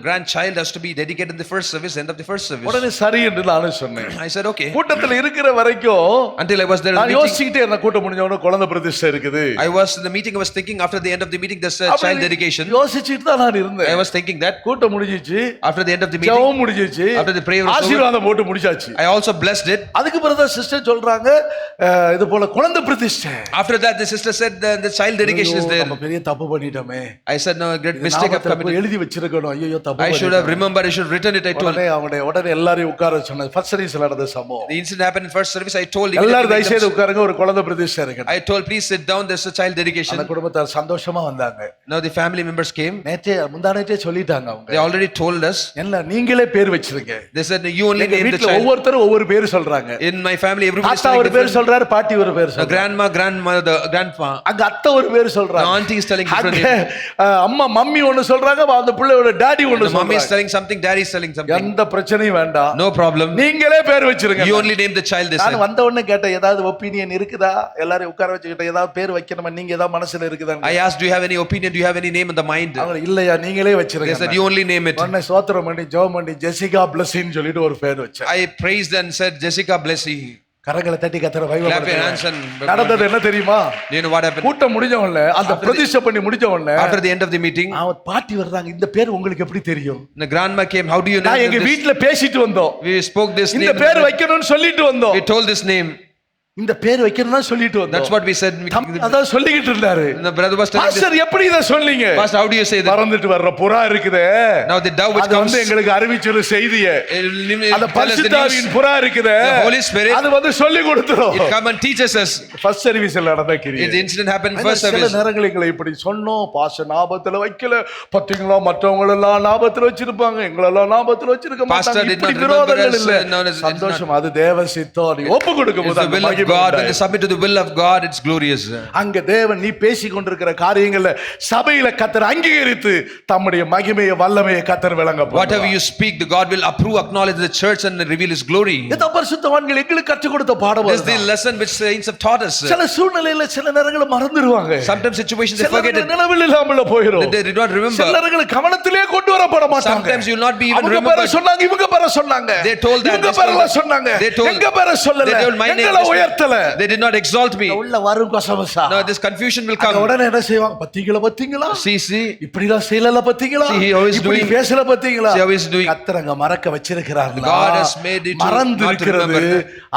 grandchild has to be dedicated in the first service, end of the first service. உடனே சரி என்று நானும் சொன்னேன். I said okay. கூட்டத்துல இருக்கிற வரைக்கும் until I was there, நான் யோசிச்சிட்டே என்ன கூட்டம் முடிஞ்ச உடனே குழந்தை பிரதிஷ்டை இருக்குது. I was in the meeting, I was thinking after the end of the meeting there's a child dedication. யோசிச்சிட்டு தான் நான் இருந்தேன். I was thinking that கூட்டம் முடிஞ்சிச்சு. after the end of the meeting, ஜெபம் முடிஞ்சிச்சு. after the prayer was over, ஆசீர்வாதம் போட்டு முடிச்சாச்சு. I also blessed it. அதுக்கு பிறகு சிஸ்டர் சொல்றாங்க, இது போல குழந்தை பிரதிஷ்டை. After that the sister said the child dedication is there. நம்ம பெரிய தப்பு பண்ணிட்டோமே. I said no, great mistake have committed. எழுதி வச்சிருக்கணும். ஐயோ தப்பு. I should have remembered, I should have written it. I told உடனே எல்லாரையும் உட்கார சொன்னேன். ஃபர்ஸ்ட் சர்வீஸ்ல நடந்த சம்பவம். The incident happened in first service. I told எல்லாரும் தயவு செய்து உட்காருங்க, ஒரு குழந்தை பிரதிஷ்டை இருக்கு. I told please please sit down, there's a child dedication. அந்த குடும்பத்தார் சந்தோஷமா வந்தாங்க. Now the family members came. முந்தானேற்றே சொல்லிட்டாங்க அவங்க. They already told us. என்ன நீங்களே பேர் வச்சிருங்க. They said you only name the child. ஒவ்வொருத்தரும் ஒவ்வொரு பேர் சொல்றாங்க. In my family everybody is தாத்தா telling ஒரு பேர் சொல்றாரு, பாட்டி ஒரு பேர் சொல்றாங்க. Grandma, grandmother, grandpa. அங்க அத்தை ஒரு பேர் சொல்றாங்க. The auntie is telling different name. அம்மா மம்மி ஒன்னு சொல்றாங்க, அந்த பிள்ளையோட டாடி ஒன்னு சொல்றாங்க. Mommy is telling something, daddy is telling something. எந்த பிரச்சனையும் வேண்டாம். No problem. நீங்களே பேர் வச்சிருங்க. You only name the child, they said. நான் வந்த உடனே கேட்டேன், ஏதாவது ஒபினியன் இருக்குதா? எல்லாரும் உட்கார வச்சுக்கிட்ட ஏதாவது பேர் வைக்கணுமா, நீங்க ஏதாவது மனசுல இருக்குதா? I asked, do you have any opinion, do you have any name in the mind? அவங்க இல்லையா, நீங்களே வச்சிருங்க. They said you only name it. உடனே ஸ்தோத்திரம் பண்ணி ஜெபம் பண்ணி ஜெசிகா பிளஸின்னு சொல்லிட்டு ஒரு பேர் வச்சேன். I praised and said Jessica Blessy. கரங்களை தட்டி கத்தர Clap your hands and நடந்தது என்ன தெரியுமா? Do you know what happened? கூட்டம் முடிஞ்ச உடனே அந்த பிரதிஷ்டை பண்ணி முடிஞ்ச உடனே After the end of the meeting, அவ பாட்டி வர்றாங்க. இந்த பேர் உங்களுக்கு எப்படி தெரியும்? the grandma came. How do you know? நான் எங்க வீட்ல பேசிட்டு வந்தோம். We spoke this name. இந்த பேர் வைக்கணும்னு சொல்லிட்டு வந்தோம். We told this name. இந்த பேர் வைக்கணும்னு சொல்லிட்டு வந்தோம். That's what we said. அதான் சொல்லிக்கிட்டு இருந்தாரு. The brother was telling this. Pastor எப்படி இத சொன்னீங்க? Pastor, how do you say that? பறந்துட்டு வர்ற புறா இருக்குதே. Now the dove which comes, எங்களுக்கு அறிவிச்சிரு செய்தியே. அந்த பரிசுத்தாவியின் புறா இருக்குதே. The Holy Spirit. அது வந்து சொல்லி கொடுத்துரும். It come and teaches us. First சர்வீஸ்ல நடந்த கிரியை. The incident happened first service. சில நேரங்கள் எங்களை இப்படி சொன்னோம், பாஸ்டர் ஞாபகத்துல வைக்கல. பாத்தீங்களா, மற்றவங்க எல்லாம் ஞாபகத்துல வச்சிருப்பாங்க, எங்களெல்லாம் ஞாபகத்துல வச்சிருக்க மாட்டாங்க. Pastor did not விரோதங்கள் இல்ல. remember us. சந்தோஷம், அது தேவ சித்தம். நீ ஒப்பு கொடுக்கும்போது the will of God, when they submit to the will of God, it's glorious. அங்க தேவன் நீ பேசிக் கொண்டிருக்கிற காரியங்கள்ல சபையில கர்த்தர் அங்கீகரித்து தம்முடைய மகிமையை வல்லமையை கர்த்தர் விளங்கப்படுத்துவார். Whatever you speak, the God will approve, acknowledge the church and reveal His glory. இந்த பரிசுத்தவான்கள் எங்களுக்கு கற்றுக் கொடுத்த பாடம். This is the lesson which saints have taught us. சில சூழ்நிலையில சில நேரங்களை மறந்துடுவாங்க. Sometimes situations they forget it. நினைவில் இல்லாமல போயிடும். They did not remember. சில நேரங்களை கவனத்திலே கொண்டு வரப்பட மாட்டாங்க. Sometimes you will not be even remembered. remembered. சொன்னாங்க, இவங்க பேர சொன்னாங்க. They told that. இவங்க பேர சொன்னாங்க. எங்க பேர சொல்லல. எங்களை உயர்த்தல. They did not exalt me. உள்ள வரும் கசமசா. Now this confusion will come. உடனே என்ன செய்வாங்க? பத்தீங்களா? See. இப்படி எல்லாம் செய்யல பத்தீங்களா? See, how is doing. இப்படி பேசல பத்தீங்களா? See how is doing. கர்த்தரங்க மறக்க வச்சிருக்கிறார்களா? God has made it மறந்து இருக்கிறது.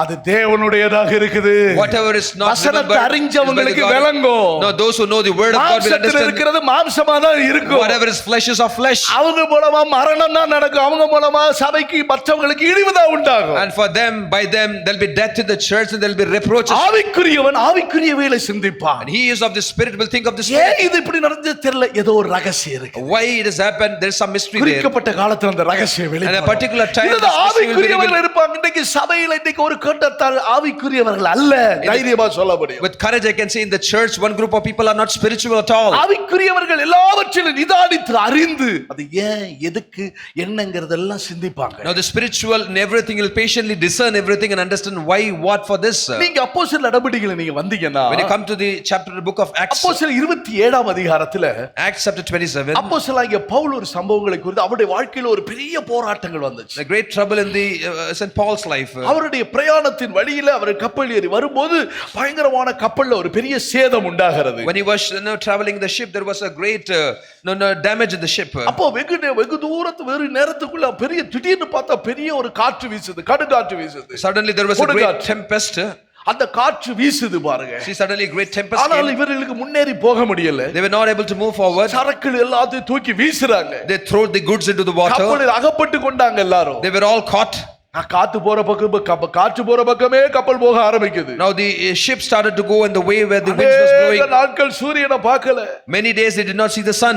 அது தேவனுடையதாக இருக்குது. Whatever is not வசனத்தை அறிஞ்சவங்களுக்கு விளங்கும். No, those who know the word of God will understand. இருக்கிறது மாம்சமா தான் இருக்கும். Whatever is flesh is of flesh. அவங்க மூலமா மரணம் தான் நடக்கும். அவங்க மூலமா சபைக்கு மற்றவங்களுக்கு இழிவு தான் உண்டாகும். And for them, by them, there'll be death in the church and there'll be reproaches. ஆவிக்குரியவன் ஆவிக்குரியவைகளை சிந்திப்பான். And he is of the spirit will think of the spirit. ஏன் இது இப்படி நடந்தது தெரியல, ஏதோ ஒரு ரகசியம் இருக்கு. Why it has happened, there is some mystery there. குறிக்கப்பட்ட காலத்துல அந்த ரகசியம் வெளிப்படும். And a particular time இந்த ஆவிக்குரியவர்கள் இருப்பாங்க. இன்னைக்கு சபையில இன்னைக்கு ஒரு கூட்டத்தார் ஆவிக்குரியவர்கள் அல்ல, தைரியமா சொல்ல முடியும். With courage I can say in the church one group of people are not spiritual at all. ஆவிக்குரியவர்கள் எல்லாவற்றையும் நிதானித்து அறிந்து அது ஏன் எதுக்கு என்னங்கிறதெல்லாம் சிந்திப்பாங்க. Now the spiritual and everything will patiently discern everything and understand why, what for this. நீங்க அப்போஸ்தலர் நடபடிகளை நீங்க வந்தீங்கன்னா, when you come to the chapter of the book of Acts, அப்போஸ்தலர் 27ஆம் அதிகாரத்துல Acts chapter 27, அப்போஸ்தலனாகிய பவுல் ஒரு சம்பவங்களை குறித்து அவருடைய வாழ்க்கையில ஒரு பெரிய போராட்டங்கள் வந்துச்சு. a great trouble in the St. Paul's life. அவருடைய பிரயாணத்தின் வழியில அவர் கப்பல் ஏறி வரும்போது பயங்கரமான கப்பல்ல ஒரு பெரிய சேதம் உண்டாகிறது. When he was traveling the ship, there was a great damage in the ship. அப்போ வெகு தூரத்து வெறு நேரத்துக்குள்ள பெரிய திடீர்னு பார்த்தா பெரிய ஒரு காற்று வீசுது, கடுங்காற்று வீசுது. Suddenly there was a great tempest. அந்த காற்று வீசுது பாருங்க. See, suddenly great tempest came. ஆனால் இவர்களுக்கு முன்னேறி போக முடியல. They were not able to move forward. சரக்குகள் எல்லாத்தையும் தூக்கி வீசுறாங்க. They threw the goods into the water. கப்பலில் அகப்பட்டு கொண்டாங்க எல்லாரும். They were all caught. காத்து போற பக்கம் காற்று போற பக்கமே கப்பல் போக ஆரம்பிக்குது. Now the ship started to go in the way where the winds was blowing. நாட்கள் சூரியனை பார்க்கல. Many days they did not see the sun.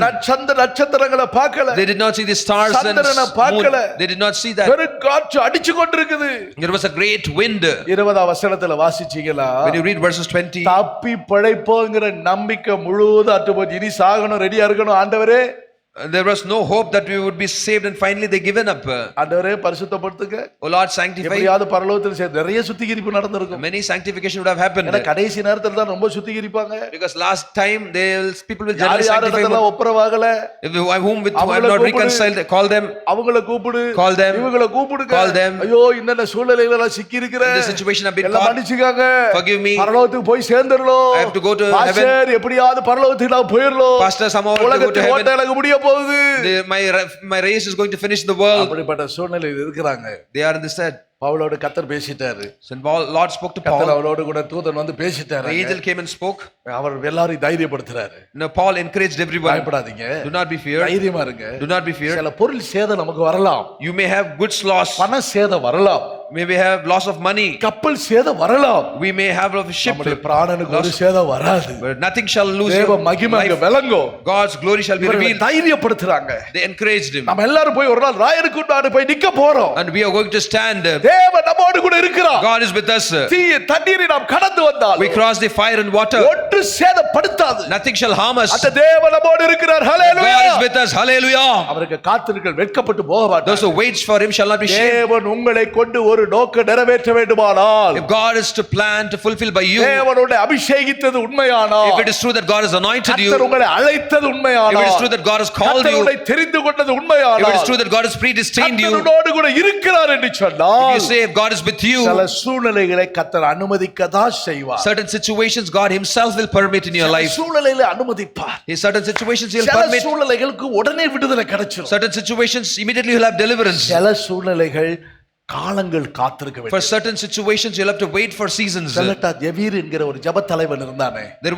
நட்சத்திரங்களை பார்க்கல. They did not see the stars and moon. They did not see that. வெறும் காற்று அடிச்சு கொண்டிருக்குது. There was a great wind. 20ஆம் வசனத்துல வாசிச்சீங்களா? When you read verses 20, தப்பி பிழைப்போங்கிற நம்பிக்கை முழுவதும் அற்றுப்போச்சு. இனி சாகணும், ரெடியா இருக்கணும். ஆண்டவரே, there was no hope that we would be saved, and finally they given up. ஆண்டவரே பரிசுத்தப்படுத்துங்க. Oh Lord, sanctify. எப்படியாவது பரலோகத்தில் நிறைய சுத்திகரிப்பு நடந்திருக்கும். Many sanctification would have happened. ஏன்னா கடைசி நேரத்துல தான் ரொம்ப சுத்திகரிப்பாங்க. Because last time people will generally sanctify. யாரெல்லாம் ஒப்புரவாகல, whom with who have not reconciled, call them. அவங்கள கூப்பிடு. Call them. இவங்கள கூப்பிடுங்க. Call them. ஐயோ இந்த சூழ்நிலையில நான் சிக்கி இருக்கிறேன். The situation have been எல்லாம் caught. மன்னிச்சுக்கங்க. Forgive me. பரலோகத்துக்கு போய் சேர்ந்துறோம். I have to go to heaven. Pastor எப்படியாவது பரலோகத்துக்கு நான் போயிரலாம். Pastor, somehow I have to go to heaven. எனக்கு முடிய போகுது. My race is going to finish in the world. அப்படிப்பட்ட சூழ்நிலையில் இருக்கிறாங்க. They are in this state. பவுலோடு கர்த்தர் பேசிட்டாரு. Saint Paul, Lord spoke to Paul. கர்த்தர் அவரோடு கூட தூதன் வந்து பேசிட்டாரு. The angel came and spoke. அவர் எல்லாரையும் தைரியப்படுத்துறாரு. Now Paul encouraged everyone. பயப்படாதீங்க. Do not be feared. தைரியமா இருங்க. Do not be feared. சில பொருள் சேதம் நமக்கு வரலாம். You may have goods loss. பண சேதம் வரலாம். May we have loss of money. கப்பல் சேதம் வரலாம். We may have a ship. நம்முடைய பிராணனுக்கு ஒரு சேதம் வராது. But nothing shall lose தேவ your மகிமை அங்க life. விளங்கும். God's glory shall be revealed. தைரியப்படுத்துறாங்க. They encouraged him. நம்ம எல்லாரும் போய் ஒரு நாள் ராயருக்கு முன்னாடி போய் நிக்க போறோம். And we are going to stand. தேவன் நம்மோடு கூட இருக்கிறார். God is with us. தண்ணீரை நாம் கடந்து வந்தால் We cross the fire and water. ஒன்று சேதப்படுத்தாது. Nothing shall harm us. அந்த தேவன் நம்மோடு இருக்கிறார். ஹalleluya. God is with us. Hallelujah. அவருக்கு காத்திருக்க வெட்கப்பட்டு போக மாட்டார். Those who waits for him shall not be shamed. தேவன் உங்களை கொண்டு ஒரு நோக்கம் நிறைவேற்ற வேண்டுமானால், If God is to plan to fulfill by you, தேவன் உங்களை அபிஷேகித்தது உண்மையானால், if it is true that God has anointed you, கர்த்தர் உங்களை அழைத்தது if உண்மையானால், it is true that God has called கர்த்தர் you, உங்களை தெரிந்து கொண்டது if it உண்மையானால், is true that God has predestined you, கர்த்தரோடு கூட இருக்கிறார் என்று if சொன்னால், you say if God is with you, சில சூழ்நிலைகளை கர்த்தர் அனுமதிக்கதான் செய்வார். certain situations God himself will permit in your சில life. சூழ்நிலைகளை அனுமதிப்பார். In certain situations he'll சில permit. சூழ்நிலைகளுக்கு உடனே விடுதலை கிடைச்சிரும். Certain situations immediately you'll have deliverance. சில சூழ்நிலைகள் காலங்கள் காத்திருக்க For வேண்டும். certain situations you'll have to wait for seasons. செலட்டா எவீர் என்கிற ஒரு ஜெப தலைவன் இருந்தானே. There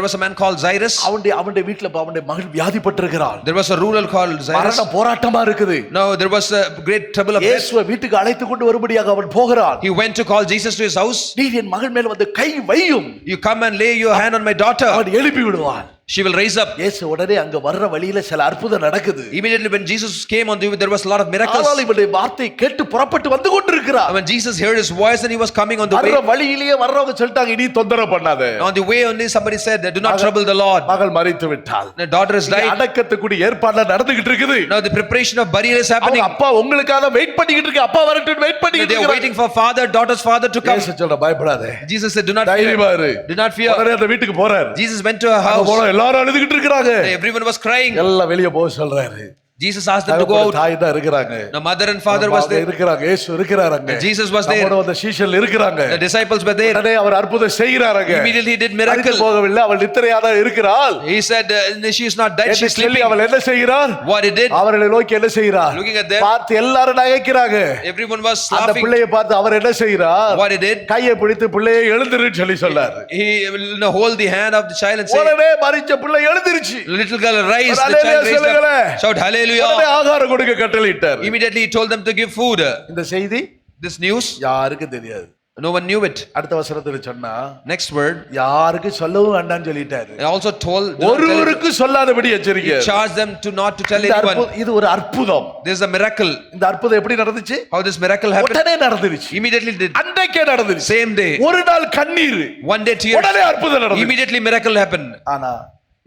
was a man called Cyrus. அவனுடைய வீட்ல அவனுடைய மகள் வியாதிப்பட்டிருக்கிறாள். There was a ruler called Cyrus. மரண போராட்டமா இருக்குது. Now there was a great trouble of death. இயேசுவை வீட்டுக்கு அழைத்து கொண்டு வரும்படியாக அவன் போகிறான். He went to call Jesus to his house. நீ என் மகள் மேல் வந்து கை வையும். You come and lay your hand on my daughter. அவன் எழுப்பி விடுவான். She will raise up. இயேசு உடனே அங்க வர்ற வழியில சில அற்புதம் நடக்குது. Immediately when Jesus came on the way, there was a lot of miracles. ஆனால் இவனுடைய வார்த்தை கேட்டு புறப்பட்டு வந்து கொண்டிருக்கிறார். When Jesus heard his voice and he was coming on the way, வர்ற வழியிலேயே வர்றவங்க சொல்லிட்டாங்க, இனி தொந்தரவு பண்ணாத. on the way only somebody said, do not trouble the Lord. மகள் மரித்து விட்டாள். The daughter has died. அடக்கத்துக்குடி ஏற்பாடுல நடந்துகிட்டு இருக்குது. Now the preparation of burial is happening. அப்பா உங்களுக்காக வெயிட் பண்ணிக்கிட்டு இருக்கு. அப்பா வரட்டும் வெயிட் பண்ணிக்கிட்டு They are இருக்காங்க. waiting for daughter's father to come. இயேசு சொல்ற பயப்படாதே. Jesus said, do not fear. தைரியமா இரு. Do not fear. உடனே அந்த வீட்டுக்கு போறார். Jesus went to a house. எல்லாரும் அழுதுகிட்டு இருக்காங்க. Everyone was crying. எல்லாம் வெளிய போக சொல்றாரு. Jesus asked them to go out. தாய் தான் இருக்காங்க. The mother and father was there. இருக்காங்க. இயேசு இருக்காருங்க. Jesus was there. அவரோட அந்த சீஷர்கள் இருக்காங்க. The disciples were there. உடனே அவர் அற்புதம் செய்கிறாருங்க. Immediately he did miracle. போகவில்லை, அவள் நித்திரையா தான் இருக்கிறாள். He said she is not dead, she is sleeping. அவள் என்ன செய்கிறார்? What he did? அவர்களை நோக்கி என்ன செய்கிறார்? Looking at them. பார்த்து எல்லாரும் நகைக்கிறாங்க. Everyone was அந்த laughing. பிள்ளையை பார்த்து அவர் என்ன செய்கிறார்? What he did? கையை பிடித்து பிள்ளையை எழுந்திருன்னு சொல்லி சொன்னார். He will hold the hand of the child and say, உடனே மரிச்ச பிள்ளை எழுந்திருச்சு. little girl rise. The child raised up. Shout hallelujah. உடனே ஆகாரம் கொடுக்க கட்டளையிட்டார். Immediately he told them to give food. இந்த செய்தி This news யாருக்கும் தெரியாது. no one knew it. அடுத்த வசனத்துல சொன்னா, Next word, யாருக்கு சொல்லவும் வேண்டாம்னு சொல்லிட்டாரு. I also told ஒருவருக்கு சொல்லாதபடி எச்சரிக்கை. charge them to not to tell anyone. இது ஒரு அற்புதம். This is a miracle. இந்த அற்புதம் எப்படி நடந்துச்சு? How this miracle happened? உடனே நடந்துருச்சு. Immediately did. அன்றைக்கே நடந்துருச்சு. Same day. ஒரு நாள் கண்ணீர். One day tears. உடனே அற்புதம் நடந்துச்சு. Immediately miracle happened. ஆனா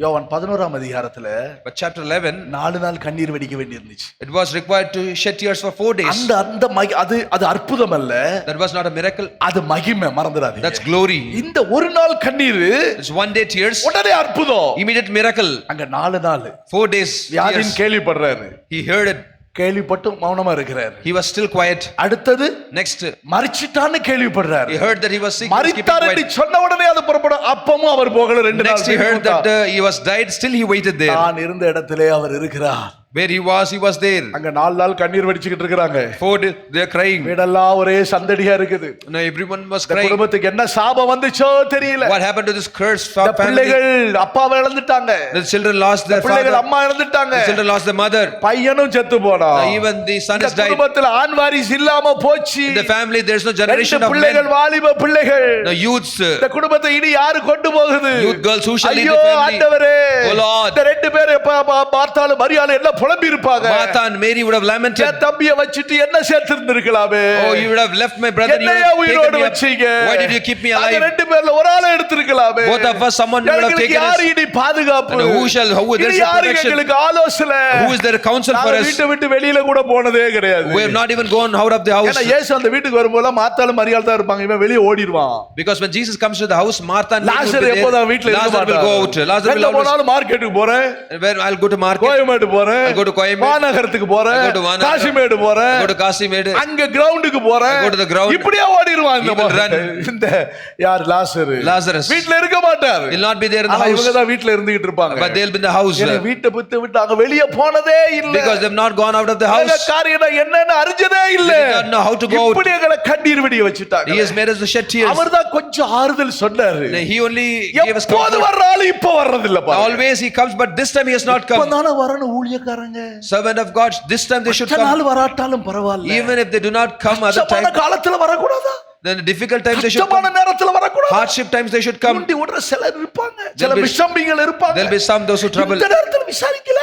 யோவான் 11ஆம் அதிகாரத்துல But chapter 11, 4 நாள் கண்ணீர் வடிக்க வேண்டியிருந்துச்சு. it was required to shed tears for 4 days. அது அற்புதம் அல்ல. That was not a miracle. அது மகிமை, மறந்துடாதீங்க. That's glory. இந்த ஒரு நாள் கண்ணீர், It's one day tears. உடனே அற்புதம். Immediate miracle. அங்க 4 நாள் 4 days. வியாதின்னு கேள்விப்படுறாரு. He heard it. கேள்விப்பட்டு மௌனமா இருக்கிறார். He was still quiet. அடுத்தது Next, மரிச்சிட்டான்னு கேள்விப்படுறார். he heard that he was sick. மரித்தார் என்று சொன்ன உடனே அது புறப்படும். அப்பமும் அவர் போகல. 2 நாள். Next he heard that he was died. Still he waited there. நான் இருந்த இடத்திலே அவர் இருக்கிறார். Where he was there. அங்க 4 நாள் கண்ணீர் வடிச்சிட்டு இருக்காங்க. 4 days they are crying. வீடெல்லாம் ஒரே சந்தடியா இருக்குது. Now everyone was crying. குடும்பத்துக்கு என்ன சாபம் வந்துச்சோ தெரியல. What happened to this curse family? பிள்ளைகள் அப்பாவை இழந்துட்டாங்க. The children lost their father. பிள்ளைகள் அம்மா இழந்துட்டாங்க. The children lost their mother. பையனும் செத்து போனான். Even the son has died. குடும்பத்துல ஆண் வாரிசு இல்லாம போச்சு. In the family there is no generation of men. பிள்ளைகள் வாலிப பிள்ளைகள். The youths. இந்த குடும்பத்தை இனி யாரு கொண்டு போகுது? Youth girls who shall lead the ஐயோ family? ஆண்டவரே. Oh Lord. இந்த 2 பேர் பார்த்தாலும் மரியாதை எல்லாம் புலம்பி இருப்பாங்க. Martha and Mary would have lamented. என் தம்பியை வச்சிட்டு என்ன சேர்த்திருந்திருக்கலாமே. Oh, you would have left my brother. You would have taken me up. Why did you keep me alive? அந்த 2 பேர்ல ஒரு ஆளை எடுத்துக்கலாமே. Both of us, someone would have taken us. யாரு இனி பாதுகாப்பு? Who there is protection? எங்களுக்கு ஆலோசனை. Who is there counsel for us? வீட்டை விட்டு வெளியில கூட போனதே கிடையாது. We have not even gone out of the house. ஏன்னா இயேசு அந்த வீட்டுக்கு வரும்போது மார்த்தாலும் மரியாதை தான் இருப்பாங்க. இவன் வெளிய ஓடிடுவான். Because when Jesus comes to the house, Martha and Mary லாசர் எப்போதான் வீட்ல இருக்க Lazarus will go out. Lazarus will போனாலும் மார்க்கெட்டுக்கு போறேன். Where I'll go to market. Koyambedu போறேன். I'll go to Coimbatore. வானகரத்துக்கு போறேன். I'll go to Vanagar. Kasimedu போறேன். I'll go to Kasimede. அங்க கிரவுண்டுக்கு போறேன். I'll go to the ground. இப்படியே ஓடிடுவான். இந்த யார் Lazarus. வீட்ல இருக்க மாட்டார். He'll not be there in the house. இவங்க தான் வீட்ல இருந்துகிட்டு இருப்பாங்க. But they'll be in the house. வீட்டை விட்டு அங்க வெளிய போனதே இல்ல. Because they've not gone out of the house. காரியம் என்னன்னு அறிஞ்சதே இல்ல. They did not know how to go out. இப்படி எங்களை கண்ணீர் வடிய வச்சிட்டாங்க. He has made us to shed tears. அவர்தான் கொஞ்சம் ஆறுதல் சொன்னாரு. He only gave us comfort. எப்போது வர்றாலும் இப்ப வர்றது இல்ல பாருங்க. Always he comes, but this time he has not come. இப்பதான வரணும் ஊழியக்காரன் ஊழியக்காரங்க Servant of God, this time they should மற்ற come. நாள் வராட்டாலும் பரவாயில்ல, Even if they do not come other கஷ்டமான time, காலத்துல வரக்கூடாதா? then the difficult times they should கஷ்டமான come. நேரத்துல வரக்கூடாது. Hardship times they should come. தூண்டி விடுற சிலர் இருப்பாங்க, சில There'll be- விஷம்பிகள் இருப்பாங்க. There'll be some those who trouble. இந்த நேரத்துல விசாரிக்கல,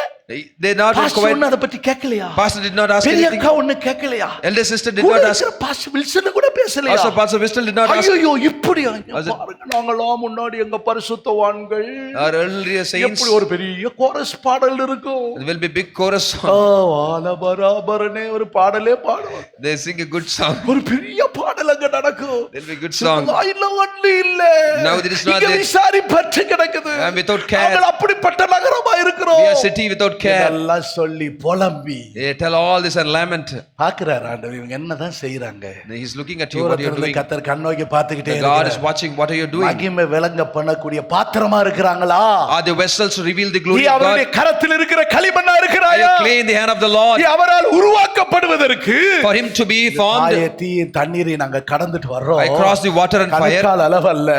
They not பாஸ்டர் required. ஒண்ணு அதை பத்தி கேட்கலையா? Pastor did not ask பெரிய anything. அக்கா ஒண்ணு கேட்கலையா? Elder sister did கூட not ask. இருக்கிற பாஸ்டர் வில்சன் கூட பேசலையா? Also Pastor Wistel did not ask. ஐயோ இப்படி Was it- பாருங்க, நாங்களாம் முன்னாடி எங்க பரிசுத்தவான்கள் Our earlier saints, எப்படி ஒரு பெரிய கோரஸ் பாடல் இருக்கும். there will be big chorus song. ஆலபராபரனே ஒரு பாடலே பாடுவாங்க. They sing a good song. ஒரு பெரிய பாடல் அங்க நடக்கும். There'll be good song. இல்ல ஒண்ணு இல்ல. Now there is not இங்க there. விசாரிப்பற்று கிடக்குது. And without care. நாங்கள் அப்படிப்பட்ட நகரமா இருக்கிறோம். We are city without care. இதெல்லாம் சொல்லி புலம்பி They tell all this and lament. பாக்குறாரு ஆண்டவர், இவங்க என்னதான் செய்யறாங்க. He's looking at you, what you're doing. கர்த்தர் கண்ணோக்கி பார்த்துக்கிட்டே God is இருக்கிறார். watching, what are you doing? மகிமை விளங்க பண்ணக்கூடிய பாத்திரமா இருக்கிறாங்களா? Are the vessels to reveal the நீ glory of அவருடைய God? கரத்தில் இருக்கிற களிமண்ணா Are இருக்கிறாயா? you clay in the hand of the Lord? நீ அவரால் உருவாக்கப்படுவதற்கு For him to be formed, தீயின் தண்ணீரை நாங்க கடந்துட்டு வர்றோம். I cross the water and fire. கணுக்கால் அளவல்ல,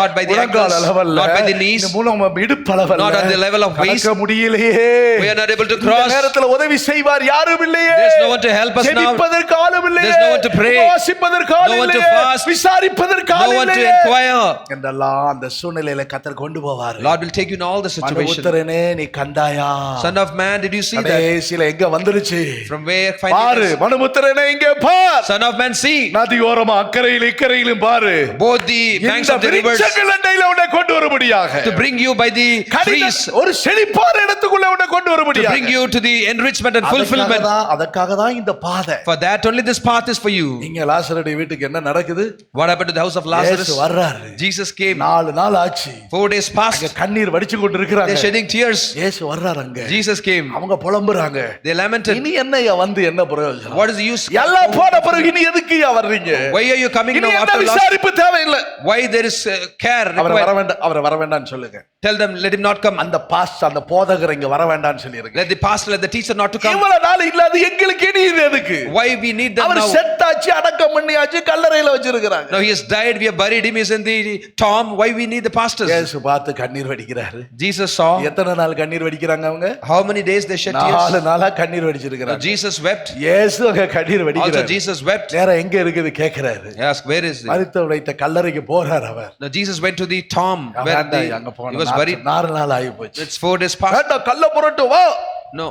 Not by the முழங்கால் ankles, அளவல்ல, not by the knees, இந்த மூலம் இடுப்பு அளவல்ல, not on the level of waist. கடக்க முடியலையே. We are not able to இந்த cross. நேரத்துல உதவி செய்வார் யாரும் இல்லையே. There's no one to help us now. ஜெபிப்பதற்கு ஆளும் இல்லையே. There's no one to pray. உபவாசிப்பதற்கு ஆள் No one to இல்லையே. fast. விசாரிப்பதற்கு No ஆள் one to இல்லையே. inquire. என்றெல்லாம் அந்த சூழ்நிலையில கர்த்தர் கொண்டு போவார். Lord will take you in all the situation. மனுபுத்திரனே நீ கண்டாயா? Son of man, did you see that? கடைசில எங்க வந்துருச்சு? From where பாரு, finally? மனுபுத்திரனே இங்கே பார். Son of man, see. நதியோரமா அக்கறையில் இக்கரையிலும் பாரு. Both the banks இந்த of the rivers, விருட்சங்கள் அண்டையில உன்னை கொண்டு வரும்படியாக, to bring you by the trees, ஒரு செழிப்பான இடத்துக்குள்ள உன்னை கொண்டு to வரும்படியாக, bring you to the enrichment and fulfillment. அதற்காக தான் இந்த பாதை. For that only this path is for you. இங்க லாசருடைய வீட்டுக்கு என்ன நடக்குது? What happened to the house of Lazarus? இயேசு வர்றாரு. Jesus came. 4 நாள் ஆச்சு. 4 days passed. அங்க கண்ணீர் வடிச்சு கொண்டு இருக்காங்க. They're shedding tears. இயேசு வர்றாரு அங்க. Jesus came. அவங்க புலம்புறாங்க. They lamented. இனி என்னையா வந்து என்ன பிரயோஜனம்? What is the use? எல்லாம் போன பிறகு இனி எதுக்குயா வர்றீங்க? Why are you coming இனி now என்ன after lost? விசாரிப்பு தேவையில்லை. Why there is care அவரை required? வர வேண்டாம், அவரை வர வேண்டாம்னு சொல்லுங்க. Tell them, let him not come. அந்த பாஸ்டர், அந்த போதகர் இங்க வர வேண்டாம்னு சொல்லிருங்க. Let the pastor, let the teacher not to come. இவ்வளவு நாள் இல்லாத எங்களுக்கு இனி இது எதுக்கு? Why we need them our now? செத்தாச்சு, அடக்கம் பண்ணியாச்சு, கல்லறையில வச்சிருக்காங்க. Now he has died, we have buried him, he is in the tomb. Why we need the pastors? இயேசு பார்த்து கண்ணீர் வடிக்கிறாரு. Jesus saw. எத்தனை நாள் கண்ணீர் வடிக்கிறாங்க அவங்க? How many days they shed 4 tears? நாளா கண்ணீர் Now வடிச்சிருக்காங்க. Jesus wept. இயேசு அங்க கண்ணீர் Also வடிக்கிறாரு. Jesus wept. நேரா எங்க இருக்குது கேக்குறாரு. He asked, where is it? மரித்து வைத்த கல்லறைக்கு போறார் அவர். Now Jesus went to the tomb where அங்க he was buried. 4 நாள் ஆகி போச்சு. It's 4 days past. வேண்டாம், கல்ல புரட்டு வா. No.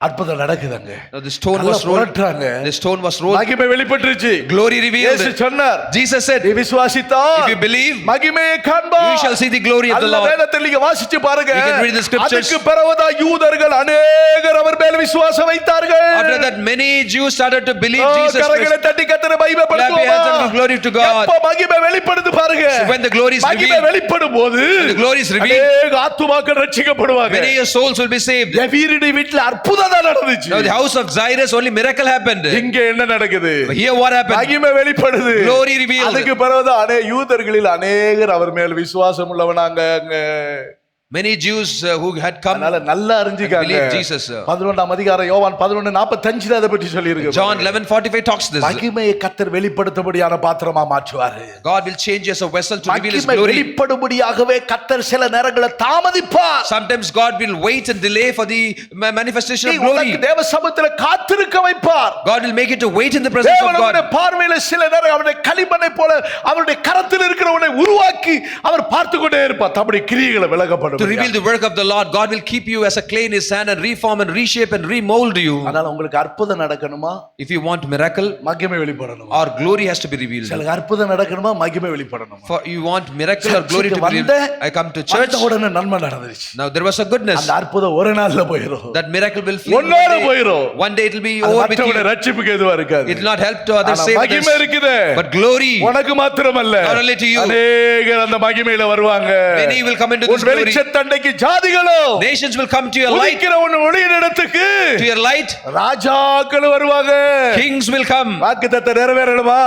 அற்புதம் நடக்குதுங்க. Now the stone கல்ல was rolled. புரட்டுறாங்க. The stone was rolled. மகிமை வெளிப்பட்டுருச்சு. Glory revealed. இயேசு சொன்னார், Jesus said, நீ விசுவாசித்தால் if you believe, மகிமையை காண்பாய். you shall see the glory of the அல்ல, Lord. வேதத்தை நீங்க வாசிச்சு பாருங்க. You can read the scriptures. அதுக்கு பிறகுதான் யூதர்கள் அநேகர் அவர் மேல் விசுவாசம் வைத்தார்கள். After that, many Jews started to believe Jesus கரங்களை Christ. தட்டி கர்த்தரை Clap your hands and give மகிமைப்படுத்துவோமா? glory to God. எப்ப மகிமை வெளிப்படுது பாருங்க. So when the glory is மகிமை revealed, வெளிப்படும் போது when the glory is revealed, அநேக ஆத்துமாக்கள் ரட்சிக்கப்படுவாங்க. many souls will be saved. எவீருடைய வீட்டுல அற்புதம் தான் நடந்துச்சு. Now the house of Jairus, only miracle happened. இங்க என்ன நடக்குது? But here what happened? மகிமை வெளிப்படுது. Glory revealed. அதுக்கு பிறகுதான் யூதர்களில் அநேகர் அவர் மேல் விசுவாசம் உள்ளவனாங்க. Many Jews who had come அதனால நல்லா அறிஞ்சிக்காங்க. believe Jesus. 11ஆம் அதிகாரம் யோவான் 11:45 அதை பற்றி சொல்லி இருக்கு. John 11:45 talks this. மகிமையை கர்த்தர் வெளிப்படுத்தபடியான பாத்திரமா மாற்றுவாரு. God will change as a vessel to reveal His மகிமை glory. வெளிப்படும்படியாகவே கர்த்தர் சில நேரங்களில் தாமதிப்பார். Sometimes God will wait and delay for the manifestation of glory. தேவ சமூகத்தில் காத்திருக்க வைப்பார். God will make it to wait in the presence of God. தேவனுடைய பார்வையில சில நேரம் அவருடைய களிமண்ணை போல அவருடைய கரத்தில் இருக்கிறவனை உருவாக்கி அவர் பார்த்து கொண்டே இருப்பார். தம்முடைய கிரியைகளை விலகப்படும். To reveal the work of the Lord, God will keep you as a clay in His hand and reform and reshape and remold you. அதனால உங்களுக்கு அற்புதம் நடக்கணுமா? If you want miracle, மகிமை வெளிப்படணும். or glory has to be revealed. சில அற்புதம் நடக்கணுமா? மகிமை வெளிப்படணும். For you want miracle or glory to be revealed. I come to church. உடனே நன்மை நடந்துருச்சு. Now there was a goodness. அந்த அற்புதம் ஒரு நாள்ல போயிடும். That miracle will flee. ஒன்னால போயிடும். One day it will be over with you. ரட்சிப்புக்கு எதுவா இருக்காது. It will not help to others save மகிமை others. இருக்குதே. But glory, உனக்கு மாத்திரமல்ல. not only to you. அநேகர் அந்த மகிமையில வருவாங்க. Many will come into this உன் glory. வெளிச்சத்தண்டைக்கு ஜாதிகளோ. Nations will come to your light. உதிக்கிற உன் ஒளியின் இடத்துக்கு. To your light. ராஜாக்கள் வருவாங்க. Kings will come. வாக்குத்தத்தம் நிறைவேறணுமா?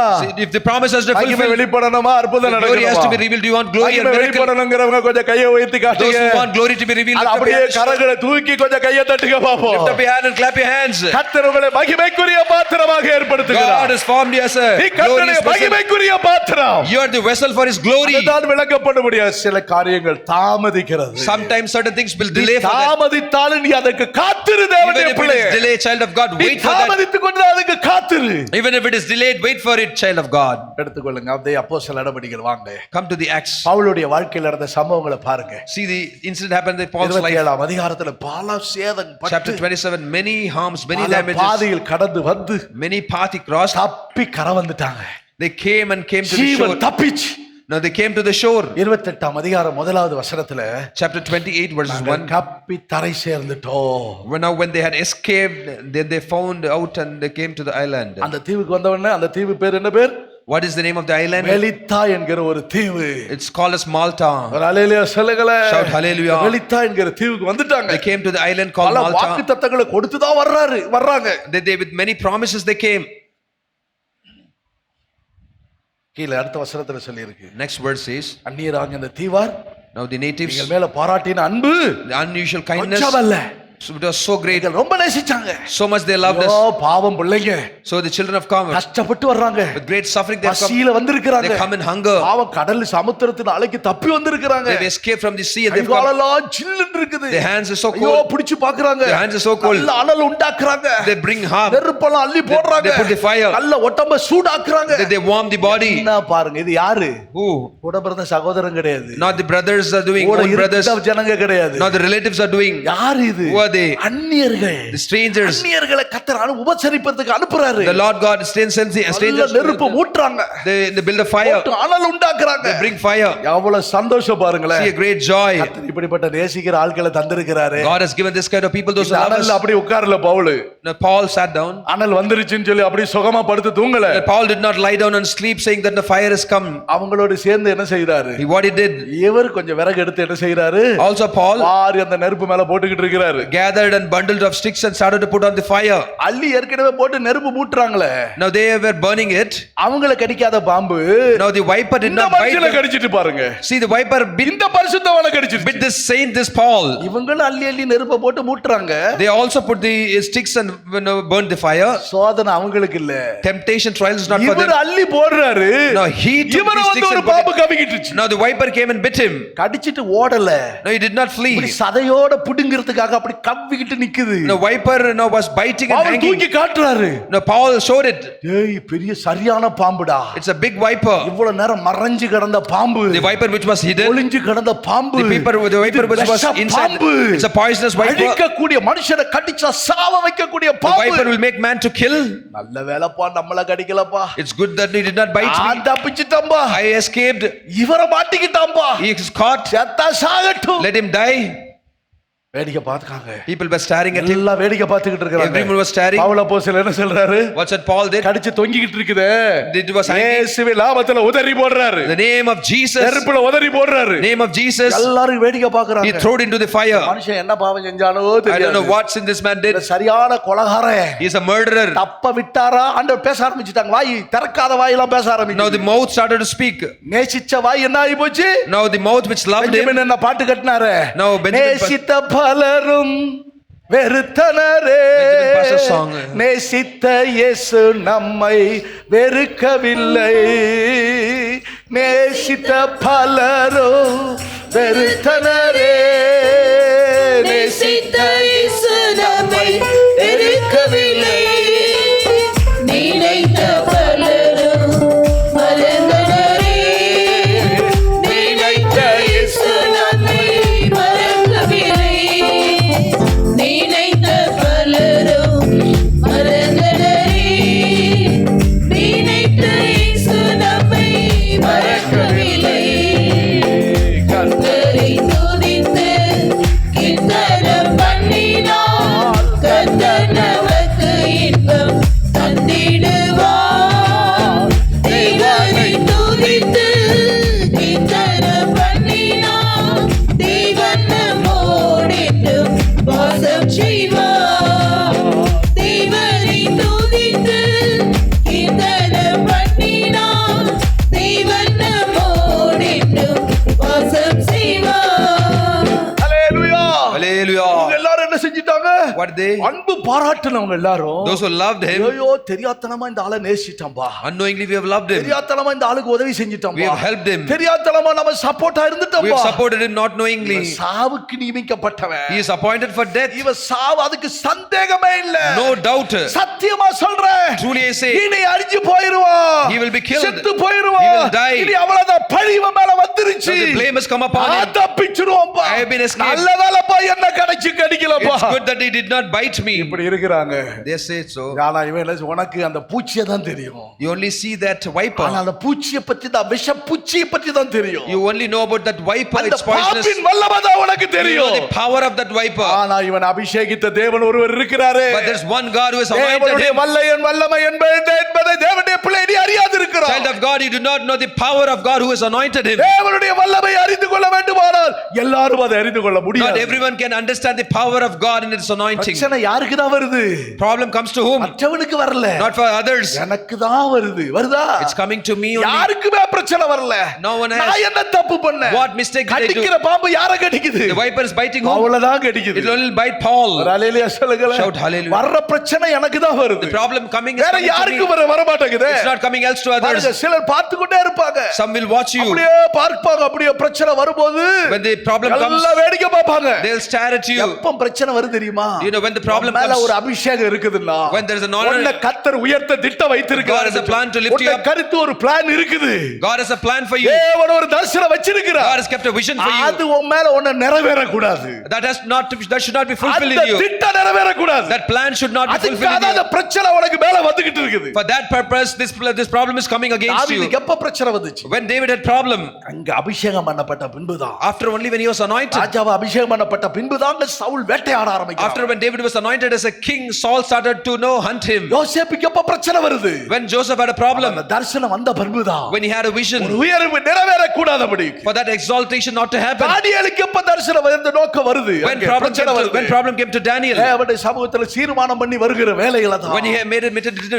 If the promise has to மகிமை fulfill, வெளிப்படணுமா? அற்புதம் நடக்கணுமா? glory has to be revealed. Do you want glory and மகிமை miracle? வெளிப்படணும்ங்கறவங்க கொஞ்சம் கையை உயர்த்தி Those காட்டுங்க. who want glory to be revealed, lift up your அப்படியே hands. கரங்களை தூக்கி கொஞ்சம் கையை தட்டுங்க பாப்போம். Lift up your hand and clap your hands. கர்த்தர் உங்களை மகிமைக்குரிய பாத்திரமாக God ஏற்படுத்துகிறார். has formed you as a நீ glorious கர்த்தருடைய vessel. மகிமைக்குரிய பாத்திரம். You are the vessel for His glory. அதுதான் விளக்கப்பட முடியாது. சில காரியங்கள் தாமதிக்கிறது. கூடாது. Sometimes certain things will delay for that. தாமதித்தாலும் நீ அதற்கு காத்திரு Even தேவனுடைய if it பிள்ளையே. is delayed, child of God, நீ wait for that. தாமதித்துக் கொண்டு அதுக்கு காத்திரு. Even if it is delayed, wait for it, child of God. எடுத்துக்கொள்ளுங்க. அப்படியே அப்போஸ்தலர் நடவடிக்கைகள் வாங்க. Come to the Acts. பவுலுடைய வாழ்க்கையில் நடந்த சம்பவங்களை பாருங்க. See the incident happened in Paul's life. 27ஆம் அதிகாரத்துல பல சேதம் Chapter 27, many harms, many damages, பாதையில் கடந்து வந்து many paths crossed. தப்பி கரை வந்துட்டாங்க. They came to the Jeevan shore. தப்பிச்சு. Now they came to the shore. 28ஆம் அதிகாரம் முதலாவது வசனத்துல Chapter 28, verses 1. கப்பி தரை சேர்ந்துட்டோம். When they had escaped, then they found out and they came to the island. அந்த தீவுக்கு வந்தவொடனே அந்த தீவு பேர் என்ன பேர்? What is the name of the island? Melita என்கிற ஒரு தீவு. It's called as Malta. ஒரு ஹalleluya சொல்லுங்களே. Shout hallelujah. மெலித்தா என்கிற தீவுக்கு வந்துட்டாங்க. They came to the island called பல Malta. வாக்குத்தத்தங்களை கொடுத்து தான் வர்றாங்க. They with many promises they came. கீழ அடுத்த வசனத்துல சொல்லி இருக்கு. Next verse says, அந்நியராக இந்த தீவார் now the natives, நீங்கள் மேல பாராட்டின அன்பு the unusual kindness, கொஞ்சமல்ல. so it was so great, ரொம்ப நேசிச்சாங்க. so much they loved us. பாவம் பிள்ளைங்க So the children of commerce, கஷ்டப்பட்டு வர்றாங்க. with great suffering they have come. பசியில வந்திருக்காங்க. They come in hunger. பாவம் கடல் சமுத்திரத்தின் அலைக்கு தப்பி வந்திருக்காங்க. They have escaped from the sea and they have come. கைகாலெல்லாம் ஜில்லுன்னு இருக்குது. Their hands are so ஐயோ cold. பிடிச்சு பாக்குறாங்க. Their hands are so cold. நல்ல அனல் உண்டாக்குறாங்க. They bring harm. நெருப்பெல்லாம் அள்ளி போடுறாங்க. They put the fire. நல்ல உடம்ப சூடாக்குறாங்க. They warm the body. என்ன பாருங்க இது யாரு? Who? கூட பிறந்த சகோதரன் கிடையாது. Not the brothers are doing, கூட own brothers. இருந்த ஜனங்க கிடையாது. Not the relatives are doing. யார் இது? Who are they? அந்நியர்கள். The strangers. அந்நியர்களை கர்த்தர் உபசரிப்பதற்கு அனுப்புறாரு. The Lord God sends the strangers. நெருப்பு மூட்றாங்க. They build a fire. அனல் உண்டாக்குறாங்க. They bring fire. எவ்வளவு சந்தோஷம் பாருங்களேன். See a great joy. கர்த்தர் இப்படிப்பட்ட நேசிக்கிற ஆட்களை தந்திருக்கிறாரு. God has given this kind of people, those who love us. அனல்ல அப்படி உட்கார்ல Pavul. Now Paul sat down. அனல் வந்துருச்சுன்னு சொல்லி அப்படி சுகமா படுத்து தூங்கல. Paul did not lie down and sleep saying that the fire has come. அவங்களோட சேர்ந்து என்ன செய்றாரு? What he did. இவர் கொஞ்சம் விறகு எடுத்து என்ன செய்றாரு? Also Paul பாரி அந்த நெருப்பு மேல போட்டுக்கிட்டு இருக்காரு. gathered and bundled of sticks and started to put on the fire. அள்ளி ஏற்கனவே போட்டு நெருப்பு மூட்றாங்களே. Now they were burning it. அவங்கள கடிக்காத பாம்பு Now the viper did not bite them. கடிச்சிட்டு பாருங்க. See the viper bit இந்த பரிசுத்தவனை கடிச்சிட்டு. bit this saint, this Paul. இவங்களும் அள்ளி அள்ளி நெருப்ப போட்டு மூட்றாங்க. They also put the sticks and burned the fire. சோதனை அவங்களுக்கு இல்ல. Temptation trials is not for them. இவர் அள்ளி போடுறாரு. Now he took இவர the வந்து sticks ஒரு and பாம்பு கவிக்கிட்டுச்சு. now the viper came and bit him. கடிச்சிட்டு ஓடல. No, he did not flee. இப்படி சதையோட புடுங்கிறதுக்காக அப்படி கவ்விக்கிட்டு நிக்குது. The viper now was biting and our hanging. தூக்கி காட்டுறாரு. Now Paul showed it. ஏய் பெரிய சரியான பாம்புடா. It's a big viper. இவ்வளவு நேரம் மறைஞ்சு கிடந்த பாம்பு. The viper which was hidden. ஒளிஞ்சு கிடந்த பாம்பு. The viper which was inside. It's a poisonous viper. அழிக்கக்கூடிய மனுஷனை கடிச்சா சாவ வைக்கக்கூடிய The பாம்பு. viper will make man to kill. நல்ல வேலைப்பா நம்மள கடிக்கலப்பா. It's good that he did not bite me. நான் தப்பிச்சிட்டம்பா. I escaped. இவர மாட்டிக்கிட்டாம்பா. He is caught. செத்தா சாகட்டும். Let him die. வேடிக்கை பார்த்தாங்க. People were staring at him. எல்லாம் வேடிக்கை பார்த்துக்கிட்டு இருக்காங்க. Everyone was staring. பவுல் அப்போஸ்தலன் என்ன சொல்றாரு? What said Paul did? கடிச்சு தொங்கிக்கிட்டு இருக்குதே. It was hanging. இயேசுவின் நாமத்துல உதறி போடுறாரு. The name of Jesus. நெருப்புல உதறி போடுறாரு. Name of Jesus. எல்லாரும் வேடிக்கை பார்க்கறாங்க. He threw it into the fire. மனுஷன் என்ன பாவம் செஞ்சானோ தெரியாது. I don't know what sin this man did. சரியான கொலைகாரன். He is a murderer. தப்ப விட்டாரா? ஆண்டவர் பேச ஆரம்பிச்சிட்டாங்க. வாய் திறக்காத வாயெல்லாம் பேச ஆரம்பிச்சு. Now the mouth started to speak. நேசிச்ச வாய் என்ன ஆயி போச்சு? Now the mouth which loved him. Benjamin என்ன பாட்டு கட்டினாரு? Now Benjamin நேசித்த பலரும் வெறுத்தனரே. நேசித்த இயேசு நம்மை வெறுக்கவில்லை. நேசித்த பலரும் வெறுத்தனரே. நேசித்த இயேசு நம்மை வெறுக்கவில்லை. நினைத்த பலரும் மறந்தனரே. நினைத்த இயேசு நம்மை மறக்கவில்லை. நினைத்த பலரும் மறந்தனரே. நினைத்த இயேசு நம்மை மறக்கவில்லை. கர்த்தரை What did they? அன்பு பாராட்டுனவங்க எல்லாரும் Those who loved him, ஐயோ தெரியாத்தனமா இந்த ஆளை நேசிட்டோம்பா, unknowingly we have loved him. தெரியாத்தனமா இந்த ஆளுக்கு உதவி செஞ்சிட்டோம்பா, We have helped him. தெரியாத்தனமா நம்ம சப்போர்ட்டா We இருந்துட்டோம்பா. have supported him not knowingly. சாவுக்கு நியமிக்கப்பட்டவன், He is appointed for death. இவன் சாவு, அதுக்கு சந்தேகமே இல்ல. No doubt. சத்தியமா சொல்றேன், Truly I say, இனி அழிஞ்சு போயிடுவான், he will be killed. செத்து போயிடுவான். He will die. இனி அவ்வளவுதான், பழி இவன் மேல வந்துருச்சு. So the blame has come upon him. தப்பிச்சிருவோம்பா. I have been escaped. நல்ல வேலைப்பா, என்ன கடிச்சு கடிக்கலப்பா. It's good that he did not bite me. இப்படி இருக்கிறாங்க. They say so. ஆனா இவன் என்ன, உனக்கு அந்த பூச்சியை தான் தெரியும். You only see that viper. ஆனா அந்த பூச்சியை பத்தி தான், விஷ பூச்சியை பத்தி தான் தெரியும். You only know about that viper. அந்த It's poisonous. பாம்பின் வல்லமை தான் உனக்கு You know தெரியும். the power of that viper. ஆனா இவன் அபிஷேகித்த தேவன் ஒருவர் இருக்கிறாரு. But there's one God who has anointed தேவனுடைய him. வல்லமையின் வல்லமை என்பதை தேவனுடைய பிள்ளை நீ அறியாது இருக்கிறாய். Child of God, you do not know the power of God who has anointed him. தேவனுடைய வல்லமை அறிந்து கொள்ள வேண்டுமானால் எல்லாரும் அதை அறிந்து கொள்ள Not முடியாது. everyone can understand the power of God and its anointing. பிரச்சனை யாருக்கு தான் வருது? Problem comes to whom? மற்றவனுக்கு வரல, Not for others. எனக்கு தான் வருது. வருதா? It's coming to me only. யாருக்குமே பிரச்சனை வரல. No one has. நான் என்ன தப்பு பண்ணேன்? What mistake did I do? கடிக்கிற பாம்பு யாரை கடிக்குது? The viper is biting whom? அவ்வளவுதான் கடிக்குது. It will only bite Paul. ஒரு ஹalleluya சொல்லுங்க. Shout hallelujah. வர்ற பிரச்சனை எனக்கு தான் வருது. The problem coming is வேற coming to யாருக்கு me. வர மாட்டேங்குது. It's not coming else to others. பாருங்க, சிலர் பார்த்து கொண்டே இருப்பாங்க. Some will watch you. அப்படியே பார்ப்பாங்க, அப்படியே பிரச்சனை வரும்போது When the problem comes, எல்லாம் வேடிக்கை பார்ப்பாங்க. they'll stare at you. எப்ப பிரச்சனை வருது தெரியுமா? You know, when the problem மேல comes, ஒரு அபிஷேகம் இருக்குதுன்னா, when there is an honor, உன்னை கர்த்தர் உயர்த்த திட்டம் வைத்திருக்கிறார். God has a plan to lift you up. கருத்து ஒரு பிளான் இருக்குது. God has a plan for you. தேவன் ஒரு தரிசனம் வச்சிருக்கிறார். God has kept a vision for you. அது உன் மேல ஒண்ணு நிறைவேற கூடாது. That should not be fulfilled in அந்த you. திட்டம் நிறைவேற கூடாது. That plan should not be fulfilled in அதுக்காக அந்த you. பிரச்சனை உனக்கு மேல வந்துகிட்டு இருக்குது. For that purpose, this problem is coming against you. தாவீதுக்கு எப்ப பிரச்சனை வந்துச்சு? When David had problem, அங்க அபிஷேகம் பண்ணப்பட்ட பின்புதான், after only when he was anointed, ராஜாவை அபிஷேகம் பண்ணப்பட்ட பின்புதான் சவுல் வேட்டையாட ஆரம்பிக்கிறான். after when David was anointed as a king, Saul started to hunt him. யோசேப்புக்கு எப்ப பிரச்சனை வருது? When Joseph had a problem, அந்த தரிசனம் வந்த பின்புதான், when he had a ஒரு vision, உயர்வு நிறைவேற கூடாதபடி, for that exaltation not to happen. தானியேலுக்கு எப்ப தரிசனம் வந்த நோக்கம் வருது? When problem came to Daniel, தேவனுடைய சமூகத்துல தீர்மானம் பண்ணி வருகிற வேலைகள தான், when he had made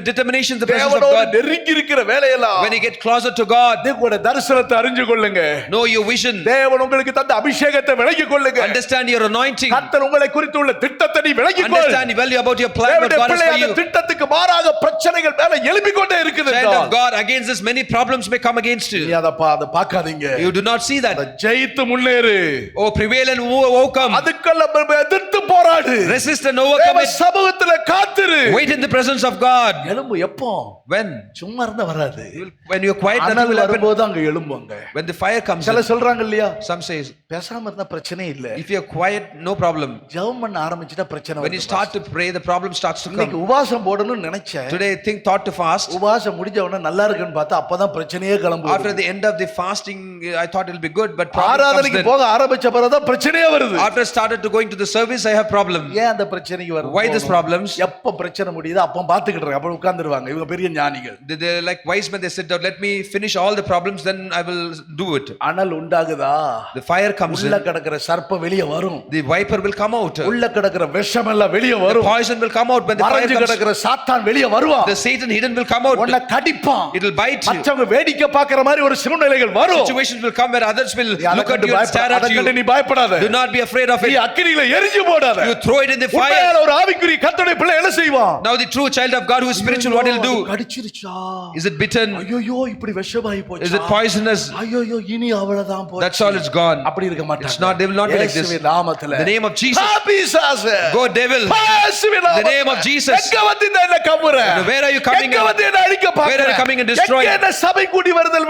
determinations, the presence of தேவனோடு God, நெருங்கி இருக்கிற வேலையெல்லாம், when he get closer to God, தேவனுடைய தரிசனத்தை அறிந்து கொள்ளுங்க. know your vision, தேவன் உங்களுக்கு தந்த அபிஷேகத்தை விளங்கிக் கொள்ளுங்க. understand your anointing, கர்த்தர் உங்களை குறித்துள்ள திட்டத்தை நீ விளங்கிக் கொள். understand value about your plan what God has for you. திட்டத்துக்கு மாறாக பிரச்சனைகள் மேல எழும்பிக் கொண்டே இருக்குது. Child of God, against this many problems may come against நீ you. அத பார்க்காதீங்க. You do not see that. ஜெயித்து முன்னேறு. Oh, prevail and overcome. அதுக்கெல்லாம் எதிர்த்து போராடு. Resist and overcome தேவ it. சமூகத்துல காத்திரு. Wait in the presence of God. எழும்பு எப்போ? When? சும்மா இருந்தா வராது. When you are quiet, nothing அனல் will happen. வரும்போது அங்க எழும்புங்க. When the fire comes சில in, சொல்றாங்க இல்லையா, some says, பேசாம இருந்தா பிரச்சனை இல்ல. if you are quiet, no problem. ஜெபம் பண்ண ஆரம்பிச்சிட்டா பிரச்சனை When you வருது. start to pray, the problem starts to இன்னைக்கு come. உபவாசம் போடணும்னு நினைச்சேன். Today, thought to fast. உபவாசம் முடிஞ்ச உடனே நல்லா இருக்குன்னு பார்த்தா அப்பதான் பிரச்சனையே கிளம்புது. After the end of the fasting, I thought it will be good, but problem comes ஆராதனைக்கு then. போக ஆரம்பிச்ச பிறகுதான் பிரச்சனையே வருது. After I started to going to the service, I have problem. ஏன் அந்த பிரச்சனைக்கு வருது? Why this problems? எப்ப பிரச்சனை முடியுதோ அப்ப பாத்துக்கிட்டு இருக்காங்க. அப்ப உட்கார்ந்துருவாங்க. இவங்க பெரிய ஞானிகள். They like wise men, they sit down, let me finish all the problems, then I will do it. அனல் உண்டாகுதா? The fire comes உள்ள in, கிடக்கிற சர்ப்பம் வெளியே வரும். the viper will come out. உள்ள கிடக்கிற விஷம் எல்லாம் வெளியே The வரும். poison will come out when the fire மறைஞ்சு comes. கிடக்கிற சாத்தான் வெளியே வருவான். The Satan hidden will come out. உன்னை கடிப்பான். It will bite you. மற்றவங்க வேடிக்கை பார்க்கிற மாதிரி ஒரு சூழ்நிலைகள் வரும். Situations will come where others will நீ அதை look at கண்டு you and stare பயப்படாத. at அதை கண்டு you. நீ பயப்படாத. Do not be afraid of நீ it. அக்கினியில எரிஞ்சு போடாத. You throw it in the fire. உண்மையான ஒரு ஆவிக்குரிய கர்த்தருடைய பிள்ளை என்ன செய்வான்? Now the true child of God who is spiritual, what he'll do? கடிச்சிருச்சா? Is it bitten? ஐயோ இப்படி விஷமாயி போச்சு. Is it poisonous? ஐயோ இனி அவ்வளவுதான் போச்சு. That's all, it's gone. அப்படி இருக்க மாட்டாங்க. It's not, they will not be like this. இயேசுவின் நாமத்திலே. The name of Jesus. பிசாசே. Go devil. இயேசுவின் நாமத்திலே. The name of Jesus. எங்க வந்து என்ன கம்புற? Where are you coming எங்க வந்து என்ன அழிக்க பாக்குற? Where are you coming and destroying? எங்க என்ன சபை கூடி வருதல்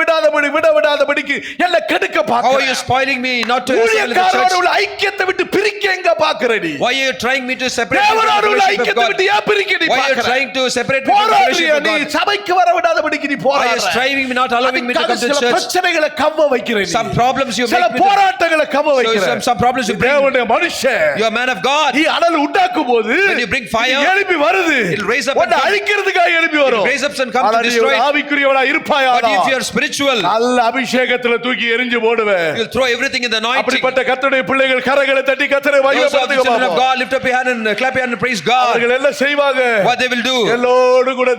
விடாதபடிக்கு என்ன கெடுக்க How பாக்குற? are you spoiling me not to assemble in the ஊழியக்காரரோடு church? உள்ள ஐக்கியத்தை விட்டு பிரிக்க எங்க பாக்குற நீ? Why are you trying me to separate me from the தேவனோடு உள்ள fellowship of ஐக்கியத்தை God? விட்டு ஏன் பிரிக்க நீ Why are you பாக்குற? trying to separate me from the fellowship of நீ God? சபைக்கு வர விடாதபடிக்கு நீ Why are you போராடுற? striving me, not allowing me to come to சில church? பிரச்சனைகளை கவ்வ வைக்கிற நீ. Some problems you சில make me to, போராட்டங்களை கவ்வ வைக்கிற. some problems you bring. தேவனுடைய மனுஷன். You are a man of God. நீ அனல் உண்டாக்கும் போது When you bring fire, எழுப்பி வருது. it'll raise up and உன்னை come. அழிக்கிறதுக்காக எழுப்பி வரும். Raise up and come to ஆனால் நீ destroy ஒரு it. ஆவிக்குரியவனா இருப்பாயா? But if you are spiritual, நல்ல அபிஷேகத்துல தூக்கி எரிஞ்சு போடுவே. you'll throw everything in the anointing. அப்படிப்பட்ட கர்த்தருடைய பிள்ளைகள் கரங்களை தட்டி கர்த்தரை Those of the children மகிமைப்படுத்துங்க. of God, lift up your hand and clap your hand and praise God. அவர்கள் என்ன செய்வாங்க? What they will do? எல்லோடு கூட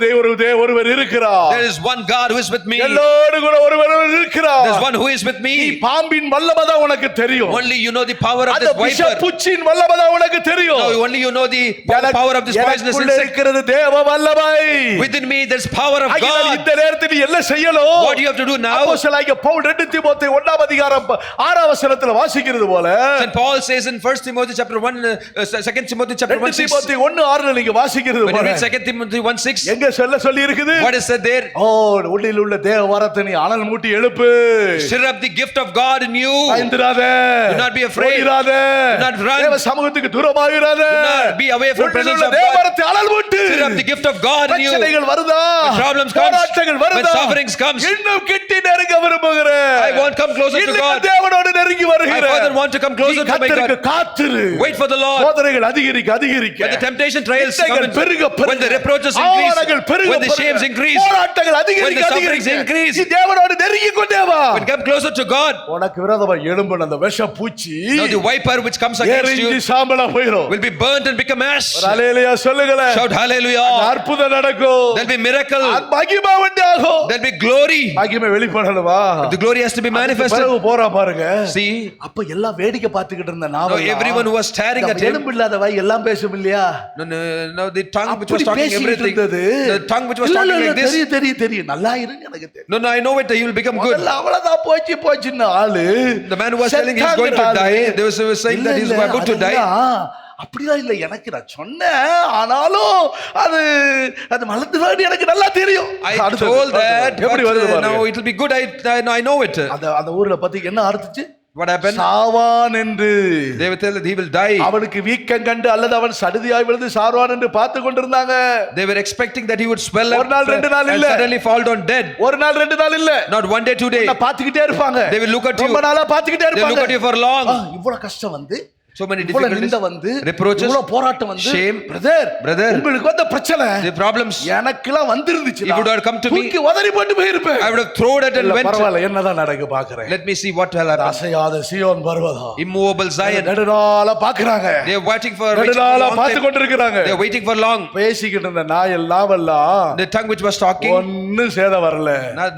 ஒருவர் இருக்கிறார். There is one God who is with me. எல்லோடு கூட ஒருவர் இருக்கிறார். There's one who is with me. பாம்பின் வல்லமை தான் உனக்கு தெரியும். Only you know the power of அந்த this viper. விஷப்பூச்சின் வல்லமை தான் உனக்கு தெரியும். No, only you know the power of this poisonous எனக்குள்ள insect. இருக்கிறது தேவ வல்லமை. Within me there's power of ஆகையால் God. இந்த நேரத்தில் நீ என்ன செய்யணும்? What do you have to do now? அப்போஸ்தலனாகிய பவுல் 2 தீமோத்தேயு 1 அதிகாரம் 6 வசனத்தில் வாசிக்கிறது போல St. Paul says in 1 Timothy chapter 1, 2 Timothy chapter 1, 6. தீமோத்தேயு 1:6 நீங்க வாசிக்கிறது When you போல read 2 Timothy 1:6, எங்க சொல்லி இருக்குது? what is said there? உள்ளில் உள்ள தேவ வரத்தை நீ அனல் மூட்டி எழுப்பு. Stir up the gift of God in you. பயந்துராத. Do not be afraid. ஓடிராத. Do not run. தேவ சமூகத்துக்கு தூரமாயிராத. Do not be away from the presence of தேவ God. வரத்தை அனல் மூட்டு. Stir up the gift of God in you. பிரச்சனைகள் வருதா? When problems comes, போராட்டங்கள் when வருதா? sufferings comes, இன்னும் கிட்டி நெருங்க விரும்புகிறேன். I want to come closer to God. தேவனோடு நெருங்கி I வருகிறேன். further want to come closer to my கர்த்தருக்கு God. காத்திரு. Wait for the Lord. சோதனைகள் அதிகரிக்க When the temptation trials come, when the reproaches அவமானங்கள் increase, பெருக when the shames increase, போராட்டங்கள் when அதிகரிக்க the sufferings அதிகரிக்க increase, நீ தேவனோடு நெருங்கி கொண்டே வா. when come closer to God, உனக்கு விரோதமாக எழும்பின அந்த விஷப்பூச்சி now the viper which comes against you எரிஞ்சு சாம்பலா போயிடும். will be burnt and become ash. ஒரு ஹல்லேலூயா சொல்லுங்களேன். Shout hallelujah. அற்புதம் நடக்கும். There'll be miracle. மகிமை உண்டாகும். There'll be glory. மகிமை வெளிப்படணுமா? The glory has to be manifested. பிறகு போறா பாருங்க. See, அப்ப எல்லாம் வேடிக்கை பார்த்துக்கிட்டு இருந்த now everyone who was staring at him, எலும்பு இல்லாத வாய் எல்லாம் பேசும் இல்லையா? no, the tongue which was அப்படி talking பேசிட்டு everything, இருந்தது. the tongue which was talking like this, தெரியும் நல்லா இருங்க எனக்கு தெரியும். no, I know it, he will become good. முதல்ல அவ்வளவுதான் போச்சுன்னு ஆளு The man who was telling he is going to die, they were saying that he is about to die. அப்படிதான் இல்ல, எனக்கு நான் சொன்னேன், ஆனாலும் அது மலத்துதான் எனக்கு நல்லா தெரியும். I told that, எப்படி வருது but பாருங்க. now it will be good. I know it. அந்த ஊர்ல பத்தி என்ன அர்த்தச்சு? What happened? சாவான் என்று They will tell that he will die. அவனுக்கு வீக்கம் கண்டு அல்லது அவன் சடுதியாய் விழுந்து சாவான் என்று பார்த்து கொண்டிருந்தாங்க. They were expecting that he would swell up ஒரு நாள் ரெண்டு நாள் and இல்ல. suddenly fall down dead. ஒரு நாள் ரெண்டு நாள் இல்ல. Not one day, 2 days. பாத்துக்கிட்டே இருப்பாங்க. They will look at you. ரொம்ப நாளா பாத்துக்கிட்டே They இருப்பாங்க. look at you for long. இவ்வளவு கஷ்டம் வந்து, So many இவ்வளவு difficulties, நிந்த வந்து, reproaches, இவ்வளவு போராட்டம் வந்து, shame. brother உங்களுக்கு வந்த பிரச்சனை The problems, எனக்கெல்லாம் வந்திருந்துச்சு. if it would have come to me, தூக்கி உதறி போட்டு போயிருப்பேன். I would have thrown it and இல்ல went. பரவாயில்லை, என்னதான் நடக்க பாக்குறேன். Let me see what will happen. அசையாத சீயோன் பர்வதம், Immovable Zion. நெடுநாளா பாக்குறாங்க. They are waiting for நெடுநாளா long பார்த்து time. கொண்டிருக்கிறாங்க. They are waiting for long. பேசிக்கிட்டு இருந்த நாயெல்லாம் The tongue which was talking, ஒண்ணும் சேதம் வரல.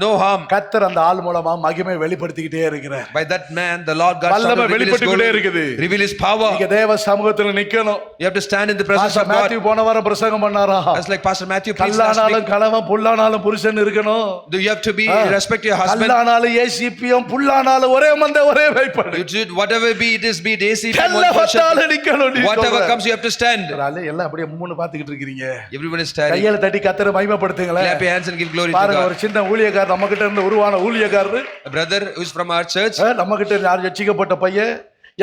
no harm. கர்த்தர் அந்த ஆள் மூலமா மகிமை வெளிப்படுத்திக்கிட்டே இருக்கிறார். By that man, the Lord God வல்லமை started to reveal his வெளிப்பட்டுக்கிட்டே glory, இருக்குது. reveal his power. நீங்க தேவ சமூகத்துல நிக்கணும். You have to stand in the presence of God. Matthew போன வாரம் பிரசங்கம் பண்ணாரா? That's like Pastor Matthew preached last கல்லானாலும் week. கணவன் புல்லானாலும் புருஷன் இருக்கணும். Do you have to be respect your husband? கல்லானாலும் ஏசிபியும் புல்லானாலும் ஒரே மந்த ஒரே வைப்படு. You should, whatever be it is, be it AC from எல்லா one portion. வட்டாலும் நிக்கணும். Whatever comes, you have to stand. எல்லாம் அப்படியே மும்முன்னு பாத்துக்கிட்டு இருக்கீங்க. Everyone is standing. கையால தட்டி கர்த்தரை மகிமைப்படுத்துங்களேன். Clap your hands and give glory to பாருங்க, ஒரு God. சின்ன ஊழியக்காரர் நம்ம கிட்ட இருந்து உருவான ஊழியக்காரர், A brother who is from our church, நம்ம கிட்ட யார் ரட்சிக்கப்பட்ட பையன்,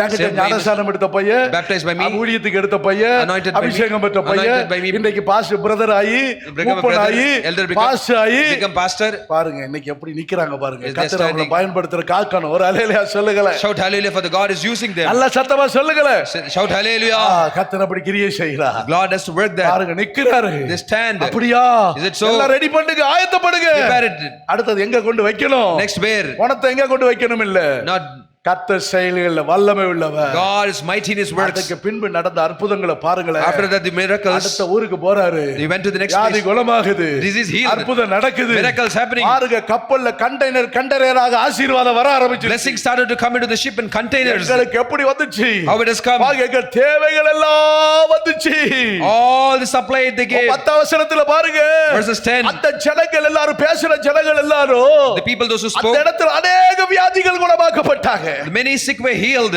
என்கிட்ட ஞானஸ்நானம் எடுத்த பையன், baptized by me, ஊழியத்துக்கு எடுத்த பையன், anointed by me, அபிஷேகம் பெற்ற anointed by me, பையன், இன்னைக்கு பாஸ்டர் பிரதர் ஆயி, become a மூப்பன் brother, ஆயி, elder become பாஸ்டர் ஆயி, become pastor. பாருங்க இன்னைக்கு எப்படி நிக்கறாங்க பாருங்க. Is they கர்த்தர் அவங்களை standing? பயன்படுத்துற காக்கணும். ஒரு ஹல்லேலூயா சொல்லுங்களேன். Shout hallelujah, for the God is using them. நல்ல சத்தமா சொல்லுங்களேன். Shout hallelujah. கர்த்தர் அப்படி கிரியை செய்யறார். God has to work that. பாருங்க நிக்கறாரு. They stand. அப்படியா? Is it so? எல்லாம் ரெடி பண்ணுங்க, ஆயத்தப்படுங்க. Prepare it. அடுத்து எங்க கொண்டு வைக்கணும்? Next where? பணத்தை எங்க கொண்டு வைக்கணும் இல்ல. Not கர்த்தர் செயல்களில் வல்லமை உள்ளவர். God is mighty in his works. அதுக்கு பின்பு நடந்த அற்புதங்களை பாருங்களேன். After that the miracles, அடுத்த ஊருக்கு போறாரு. he went to the next வியாதி place. குணமாகுது. Disease healed. அற்புதம் நடக்குது. Miracles happening. பாருங்க கப்பல்ல கண்டெய்னராக ஆசீர்வாதம் வர ஆரம்பிச்சு. Blessing started to come into the ship in containers. எங்களுக்கு எப்படி வந்துச்சு? How it has come. பாருங்க எங்க தேவைகள் எல்லாம் வந்துச்சு. All the supply they gave. 10 வசனத்துல பாருங்க. Verses 10. அந்த ஜனங்கள் எல்லாரும் பேசுற ஜனங்கள் எல்லாரும், The people those who அந்த spoke, இடத்துல अनेक வியாதிகள் குணமாக்கப்பட்டாங்க. many sick were healed.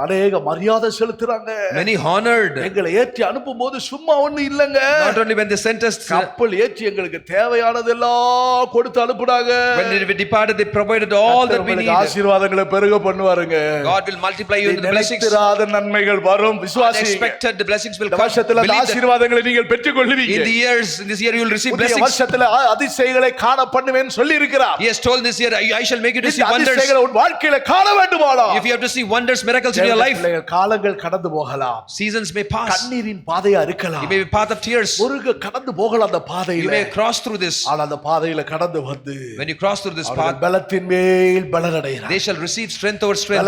அநேக மரியாதை செலுத்துறாங்க. Many honored. எங்களை ஏற்றி அனுப்பும்போது சும்மா ஒண்ணு இல்லங்க. Not only when they sent us, கப்பல் ஏற்றி எங்களுக்கு தேவையானதெல்லாம் கொடுத்து அனுப்புனாங்க. when we departed, they provided all that we need. ஆசீர்வாதங்களை பெருக பண்ணுவாருங்க. God will multiply you in the blessings. நினைத்திராத நன்மைகள் வரும். விசுவாசிங்க. Unexpected the blessings will இந்த come. வருஷத்துல அந்த Believe that. ஆசீர்வாதங்களை நீங்கள் பெற்றுக்கொள்வீங்க. In this year you will receive புதிய blessings. வருஷத்துல அதிசயங்களை காண பண்ணுவேன் சொல்லி இருக்கிறார். He has told this year, I shall make you to see wonders. அதிசயங்களை உன் வாழ்க்கையில காண வேண்டும். வேண்டுமானா If you have to see wonders, miracles in your life, காலங்கள் கடந்து போகலாம், seasons may pass. கண்ணீரின் பாதையா You இருக்கலாம், may be path of tears. ஒரு கடந்து போகலாம் அந்த You பாதையில. may cross through this. ஆனா அந்த பாதையில கடந்து வந்து When you cross through this அவர்கள் path, பலத்தின் மேல் பலனடைகிறார். they shall receive strength over strength.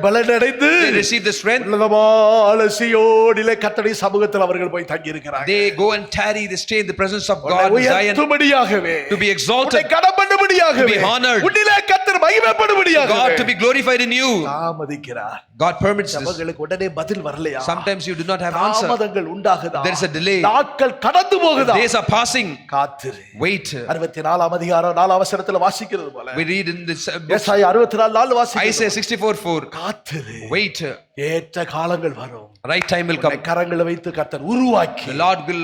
பலனடைந்து They receive the strength. உன்னதமான சீயோனிலே கர்த்தருடைய சமூகத்தில் அவர்கள் போய் தங்கி இருக்கிறார்கள். They go and tarry. They stay in the presence of God in Zion, உயர்த்தும்படியாகவே, to be exalted, கனம் பண்ணும்படியாகவே, to be honored, உன்னிலே கர்த்தர் மகிமைப்படும்படியாகவே God to be glorified in you. தாமதிக்கிறார். God permits this. அவர்களுக்கு உடனே பதில் வரலையா? Sometimes you do not have answer. தாமதங்கள் உண்டாகுதா? There is a delay. நாட்கள் கடந்து போகுதா? Days are passing. காத்திரு. Wait. 64 அதிகாரம் 4 வசனத்துல வாசிக்கிறது போல. We read in this book, ஏசாயா 64:4 வாசிக்கிறது. Isaiah 64:4. காத்திரு. Wait. ஏற்ற காலங்கள் வரும். Right time will come. கரங்களை வைத்து கர்த்தர் உருவாக்கி The Lord will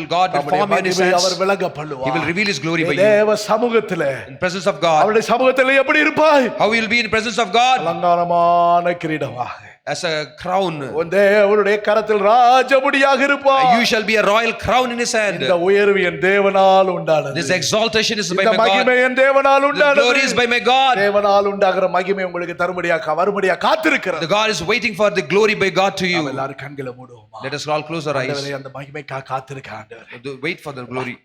form you in His our hands. விளங்க He பண்ணுவார். will reveal His glory by you. தேவ சமூகத்திலே, In presence of God. அவருடைய சமூகத்திலே எப்படி இருப்பாய்? How you will be in presence of God? அலங்காரமான கிரீடமாக, As a crown. உன் தேவனுடைய கரத்தில் ராஜமுடியாக இருப்பாய். You shall be a royal crown in His hand. இந்த உயர்வு என் தேவனால் உண்டானது. This exaltation is by இந்த my God. மகிமை என் தேவனால் The உண்டானது. glory is by my God. தேவனால் உண்டாகிற மகிமை உங்களுக்கு தரும்படியாக வரும்படியாக காத்திருக்கிறது. The God is waiting for the glory by God to you. எல்லாரும் கண்களை மூடுவோமா? Let us all close our eyes. ஆண்டவரே, அந்த மகிமைக்காக காத்திருக்க ஆண்டவரே. Wait for the glory.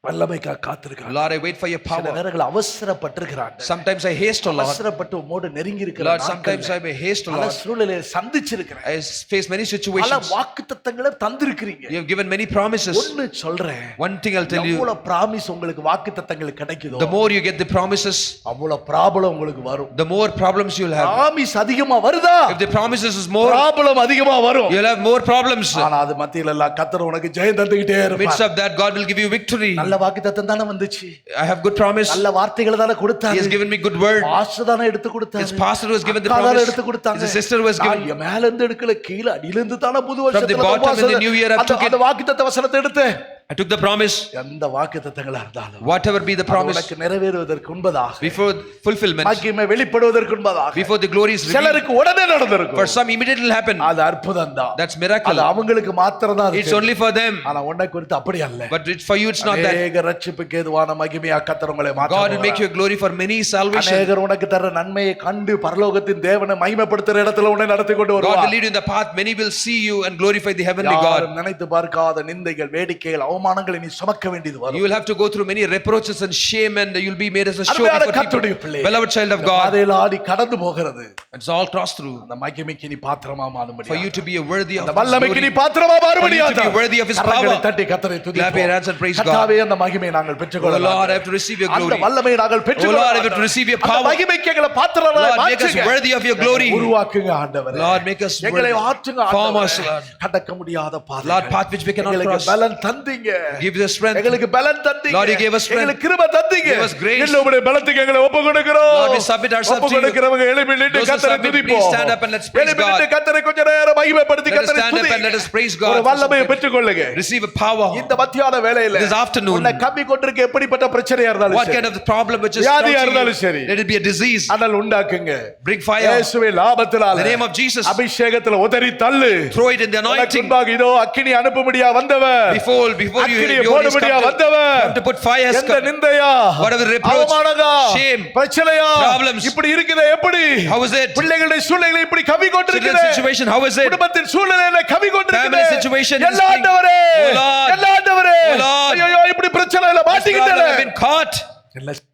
வல்லமைக்காக காத்திருக்க. Lord, I wait for your சில power. நேரங்கள் அவசரப்பட்டிருக்கிறான். Sometimes I haste a lot. அவசரப்பட்டு உம்மோடு நெருங்கி இருக்கிறான். Lord, sometimes I may haste a பல lot. சூழ்நிலையை சந்திச்சிருக்கிறேன். I face many பல situations. வாக்குத்தத்தங்களை தந்திருக்கிறீங்க. You have given many promises. ஒன்னு சொல்றேன். One thing I'll tell you. எவ்வளவு பிராமிஸ் உங்களுக்கு வாக்குத்தத்தங்கள் கிடைக்குதோ, The more you get the promises, அவ்வளவு ப்ராப்ளம் உங்களுக்கு வரும். the more problems you'll have. Promise அதிகமா வருதா? If the promises is more, problem அதிகமா வரும். you'll have more problems. ஆனா அது மத்தியில எல்லாம் கர்த்தர் உனக்கு ஜெயம் தந்துகிட்டே In the midst இருப்பார். of that, God will give you victory. நல்ல வாக்குத்தத்தம் தானே வந்துச்சு. I have good promise. நல்ல வார்த்தைகளை தானே He கொடுத்தாரு. has given me good word. Pastor தானே எடுத்து கொடுத்தாரு. His pastor who has given the அக்கா தானே promise. எடுத்து கொடுத்தாங்க. His sister who has given. நான் மேல இருந்து எடுக்கல, கீழ அடியில இருந்து தானே புது From the வருஷத்துல bottom in the new year I took it. அந்த வாக்குத்தத்த வசனத்தை எடுத்தேன். I took the promise. எந்த வாக்குத்தத்தங்களா இருந்தாலும் Whatever be the promise, உனக்கு நிறைவேறுவதற்கு முன்பதாக, before fulfillment, மகிமை வெளிப்படுவதற்கு முன்பதாக, before the glory is revealed, சிலருக்கு உடனே நடந்திருக்கும். for some immediately will happen. அது அற்புதம் தான். That's miracle. அது அவங்களுக்கு மாத்திரம் தான். It's only for them. ஆனா உன்னை குறித்து அப்படி அல்ல. But it's for you, it's not that. அநேக ரட்சிப்புக்கு ஏதுவான மகிமையா கர்த்தர் உங்களை மாற்றுவார். God will make you a glory for many salvation. அநேகர் உனக்கு தர நன்மையை கண்டு பரலோகத்தின் தேவனை மகிமைப்படுத்துற இடத்துல உன்னை நடத்தி கொண்டு God will வருவார். lead you in the path. Many will see you and glorify the heavenly God. யாரும் நினைத்து பார்க்காத நிந்தைகள், வேடிக்கைகள், அவமானங்களை நீ சுமக்க வேண்டியது வரும். You will have to go through many reproaches and shame, and you'll be made as a show அருமையான before கர்த்தருடைய people. பிள்ளை, Beloved child of God, பாதையில் ஆடி கடந்து போகிறது. it's all crossed through. அந்த மகிமைக்கு நீ பாத்திரமா மாறும்படி, For you to be a worthy of அந்த His வல்லமைக்கு நீ glory, பாத்திரமா மாறும்படி, For you to be worthy of His கரங்களை power. தட்டி கர்த்தரை Clap your hands and praise God. கர்த்தாவே, அந்த மகிமையை நாங்கள் Oh பெற்றுக்கொள்ளலாம். Lord, I have to receive your அந்த glory. வல்லமையை நாங்கள் Oh Lord, I பெற்றுக்கொள்ளலாம். have to receive your அந்த power. மகிமைக்கு எங்களை பாத்திரமாய் Lord, make us மாற்றுங்க. worthy of your glory. உருவாக்குங்க ஆண்டவரே. Lord, make us எங்களை worthy. ஆற்றுங்க Form us, ஆண்டவரே. Lord. கடக்க முடியாத பாதை, Lord, path which we cannot எங்களுக்கு cross. பலன் தந்தீங்க. Give us strength. எங்களுக்கு பலன் தந்தீங்க. Lord, you gave us strength. எங்களுக்கு கிருபை தந்தீங்க. Give us grace. எங்களுடைய பலத்துக்கு எங்களை ஒப்புக்கொடுக்கிறோம். Lord, we submit ourselves to you. ஒப்புக்கொடுக்கிறவங்க எழும்பி நின்று Those who கர்த்தரை submit, துதிப்போம். please stand up and let's praise எழும்பி God. நின்று கர்த்தரை கொஞ்ச நேரம் மகிமைப்படுத்தி Let us கர்த்தரை stand up and துதிங்க. let us praise God. ஒரு வல்லமையை பெற்றுக்கொள்ளுங்க. Receive a power. இந்த மத்தியான வேளையில This afternoon, உன்னை கம்பி கொண்டிருக்க எப்படிப்பட்ட பிரச்சனையா இருந்தாலும் what சரி, kind of problem which is வியாதியா touching இருந்தாலும் சரி, you, let it be a disease, அனல் உண்டாக்குங்க. bring fire. இயேசுவின் நாமத்தினால, In the name of Jesus, அபிஷேகத்துல உதறி தள்ளு. throw it in the உனக்கு anointing. முன்பாக இதோ அக்கினி அனுப்பும்படியா வந்தவர், Before you அக்கினியை glories போடும்படியா come வந்தவர், to put fire. எந்த நிந்தையா, Whatever reproach, அவமானங்கா, shame, பிரச்சனையா, problems, இப்படி இருக்குது எப்படி? how is it? பிள்ளைகளுடைய சூழ்நிலை இப்படி கவி கொண்டிருக்குது. Children's situation, how is it? குடும்பத்தின் சூழ்நிலையில கவி கொண்டிருக்குது. Family situation is எல்லா being- ஆண்டவரே, Oh Lord, எல்லா ஆண்டவரே, Oh Lord, ஐயோ இப்படி பிரச்சனையில This problem மாட்டிக்கிட்டேனே. have been caught. என்ன செய்ய?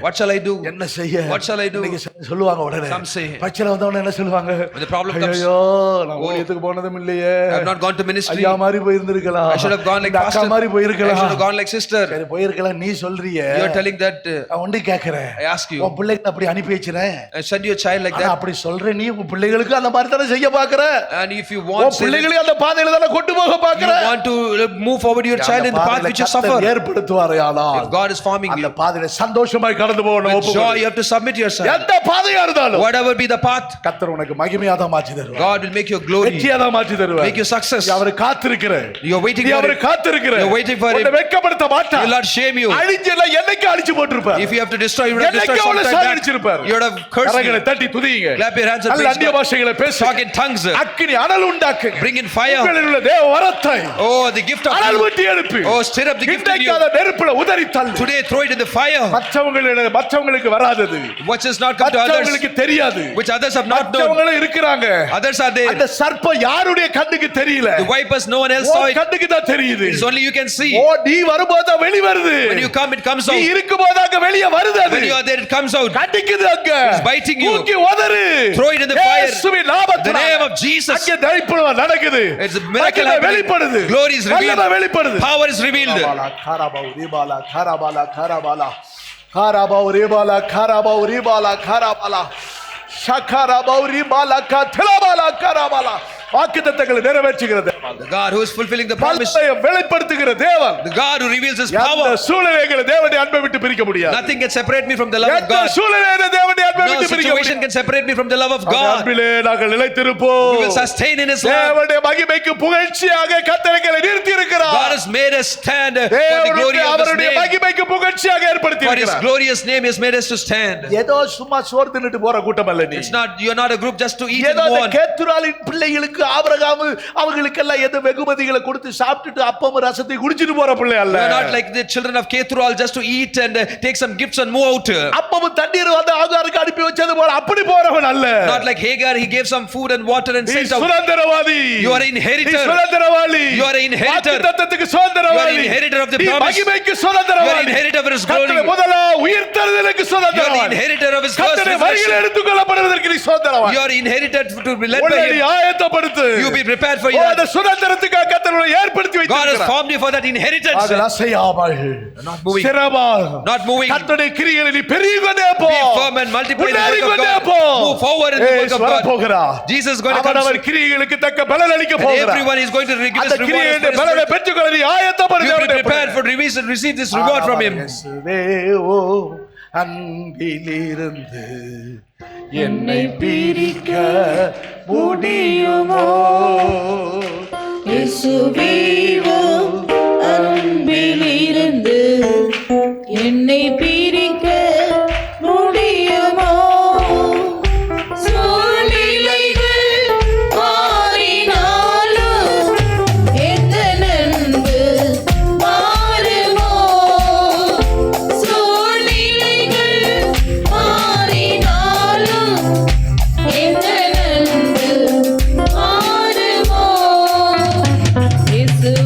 What shall I do? என்ன செய்ய? What shall I do? இன்னைக்கு சொல்லுவாங்க உடனே. Some say. பிரச்சனை வந்தவன என்ன சொல்லுவாங்க? When the problem comes, ஐயோ நான் ஊழியத்துக்கு போனதும் இல்லையே. I have not gone to ministry. ஐயா மாதிரி போயிருந்திருக்கலாம். I should have gone like இந்த அக்கா pastor. மாதிரி I போயிருக்கலாம். should have gone like sister. சரி போயிருக்கலாம் நீ சொல்றியே. You are telling that நான் ஒண்டி கேக்குறேன். I ask you. உன் பிள்ளைக்கு அப்படி அனுப்பி வச்சிரேன். I send you a child like ஆனா that. அப்படி சொல்ற நீ உன் பிள்ளைகளுக்கு அந்த மாதிரி தான செய்ய பாக்குற. And if you உன் want, say that பிள்ளைகளை அந்த பாதையில தான கொண்டு போக you பாக்குற. want to move forward your child in the path which you suffer. ஏற்படுத்துவாரையானால் If God is forming அந்த you, பாதையில சந்தோஷமாய் கடந்து போகணும். with joy you have to submit yourself. எந்த பாதையா இருந்தாலும் Whatever be the path, கர்த்தர் உனக்கு மகிமையா தான் மாற்றி தருவார். God will make your glory, வெற்றியா தான் மாற்றி தருவார். make you success. நீ அவரை காத்திருக்கிற. You are waiting நீ for அவரை Him. காத்திருக்கிற. You are waiting for Him. உன்னை வெட்கப்படுத்த He மாட்டார். will not shame you. அழிஞ்சல என்னைக்கு அழிச்சு போட்டுருப்பார். If you have to destroy, you would have destroyed என்னைக்கு அவளை sometime back. சாகடிச்சிருப்பார். You would have cursed கரங்களை me. தட்டி துதியுங்க. Clap your hands and அல்ல praise அந்நிய God. பாஷைகளை பேசு. Talk in tongues. அக்கினி அனல் உண்டாக்குங்க. Bring in fire. உங்களில் உள்ள தேவ வரத்தை Oh, the gift of அனல் you. ஊட்டி எழுப்பு. Oh, stir up the gift in you. இன்றைக்கு அந்த நெருப்புல உதறி தள்ளு. Today throw it in the fire. மற்ற மற்றவங்களுக்கு வராதது, which has not come to others, மற்றவங்களுக்கு தெரியாது, which others have not known. மற்றவங்களும் இருக்கிறாங்க. Others are there. அந்த சர்ப்பம் யாருடைய கண்ணுக்கு தெரியல, The vipers, no one else saw it. கண்ணுக்கு தான் தெரியுது. It's only you can see. ஓ, நீ வரும்போது தான் வெளி வருது. When you come, it comes நீ out. இருக்கும்போது அங்க வெளிய வருது. அது When you are there, it comes out. கடிக்குது அங்க. It's biting you. தூக்கி உதறு. Throw it in the fire. இயேசுவின் The நாமத்தினால name of Jesus. அங்க தரிப்பனம் நடக்குது. It's a miracle மகிமை happening. வெளிப்படுது. Glory is revealed. வல்லமை வெளிப்படுது. Power is revealed. வாக்குத்தத்தங்களை நிறைவேற்றுகிறது. The God who is fulfilling the promise. வல்லமையை வெளிப்படுத்துகிற தேவன். The God who reveals His எந்த power. சூழ்நிலைகளை தேவனுடைய அன்பை விட்டு பிரிக்க முடியாது. Nothing can separate me from the love of எந்த God. சூழ்நிலையை தேவனுடைய அன்பை No விட்டு பிரிக்க situation முடியாது. can separate me from the love of அந்த God. அன்பிலே நாங்கள் நிலைத்திருப்போம். We will sustain in His love. தேவனுடைய மகிமைக்கு புகழ்ச்சியாக கர்த்தர்களை நிறுத்தி இருக்கிறார். God has made us stand for the glory of His அவருடைய name. மகிமைக்கு புகழ்ச்சியாக ஏற்படுத்தி For His இருக்கிறார். glorious name He has made us to stand. ஏதோ சும்மா சோறு தின்னுட்டு போற கூட்டம் அல்ல நீ. It's not, you're not a group just to eat and ஏதோ go அந்த on. கேத்துராலின் பிள்ளைகளுக்கு ஆபிரகாம் அவங்களுக்கெல்லாம் எது வெகுமதிகளை கொடுத்து சாப்பிட்டுட்டு அப்பமும் ரசத்தை குடிச்சிட்டு போற பிள்ளை அல்ல. You're not like the children of Kethural just to eat and take some gifts and move out. அப்பமும் தண்ணீர் வந்து ஆகாருக்கு அனுப்பி வச்சது போல அப்படி போறவன் அல்ல. Not like Hagar, he gave some food and water and நீ sent out. சுதந்திரவாதி. You are an inheritor. நீ சுதந்திரவாதி. You are an inheritor. வாக்குத்தத்தத்துக்கு You சுதந்திரவாதி. are an inheritor of the நீ promise. மகிமைக்கு You are சுதந்திரவாதி. an inheritor of His glory. கர்த்தருடைய முதலா உயிர்த்தெழுதலுக்கு You are the சுதந்திரவாதி. inheritor of His first கர்த்தருடைய வழியில் resurrection. எடுத்துக் கொள்ளப்படுவதற்கு நீ சுதந்திரவாதி. You are inherited to be led by உன்னை Him. ஆயத்தப்படுத்து. You be prepared for அந்த that. சுதந்திரத்துக்காக கர்த்தர் உன்னை ஏற்படுத்தி God has வைத்திருக்கிறார். formed you for that inheritance. ஆகல அசையாமல் Not moving. சிரமால் Not moving. கர்த்தருடைய கிரியைகளை நீ பெருகிக்கொண்டே போ. Be firm and multiply the முன்னேறி work of கொண்டே God. போ. Move forward in the work of God. போகிறார். Jesus is going to அவன் come அவர் soon. கிரியைகளுக்கு தக்க பலன் அளிக்க And போகிறார். everyone is going to give அந்த His reward. கிரியைகளுடைய பலனை பெற்றுக்கொள்ள நீ ஆயத்தப்படு. You be prepared for receive this reward from Him. இயேசுவே, ஓ அன்பிலிருந்து என்னை பிரிக்க முடியுமோ? இயேசுவே உம் அன்பிலிருந்து என்னை பிரிக்க முடியுமோ? சூழ்நிலைகள் மாறினாலும் எந்த அன்பு மாறுமோ? சூழ்நிலைகள் மாறினாலும் எந்த அன்பு மாறுமோ? இயேசுவே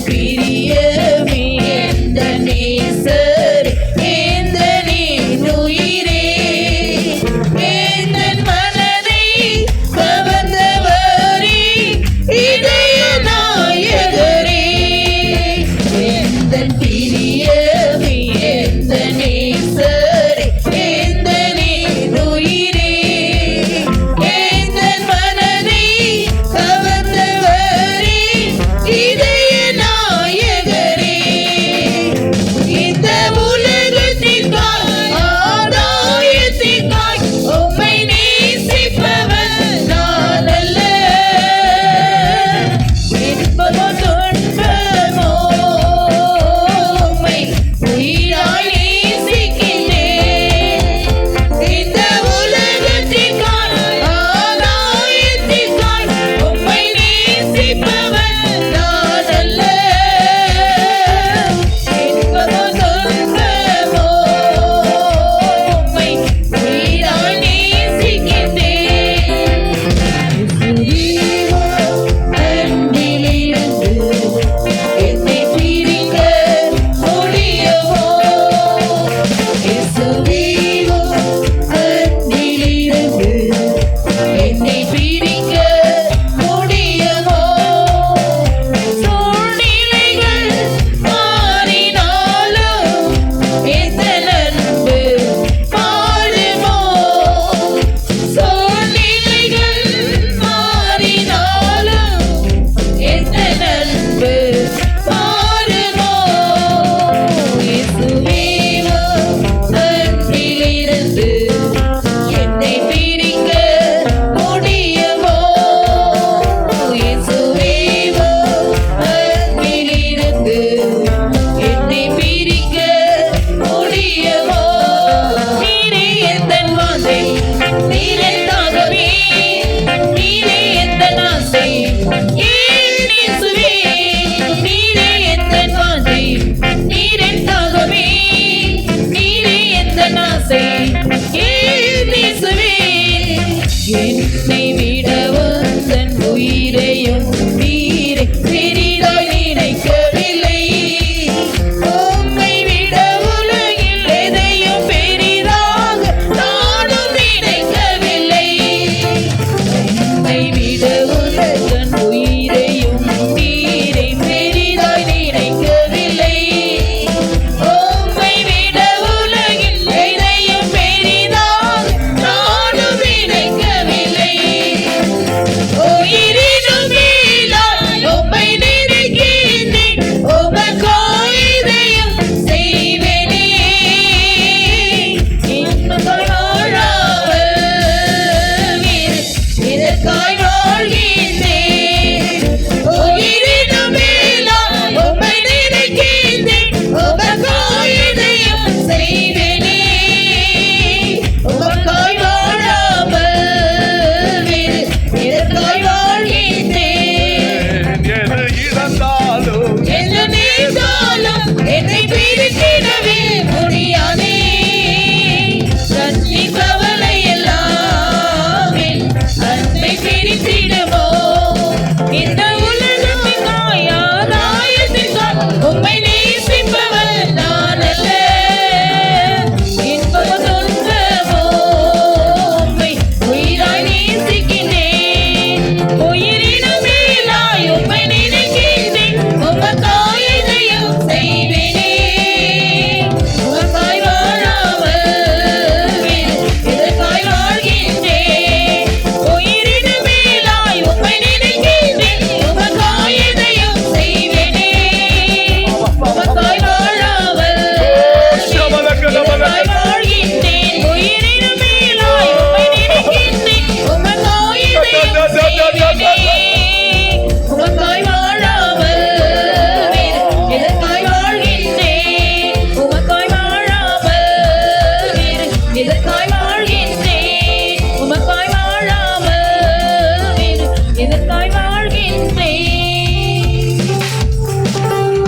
பிரியே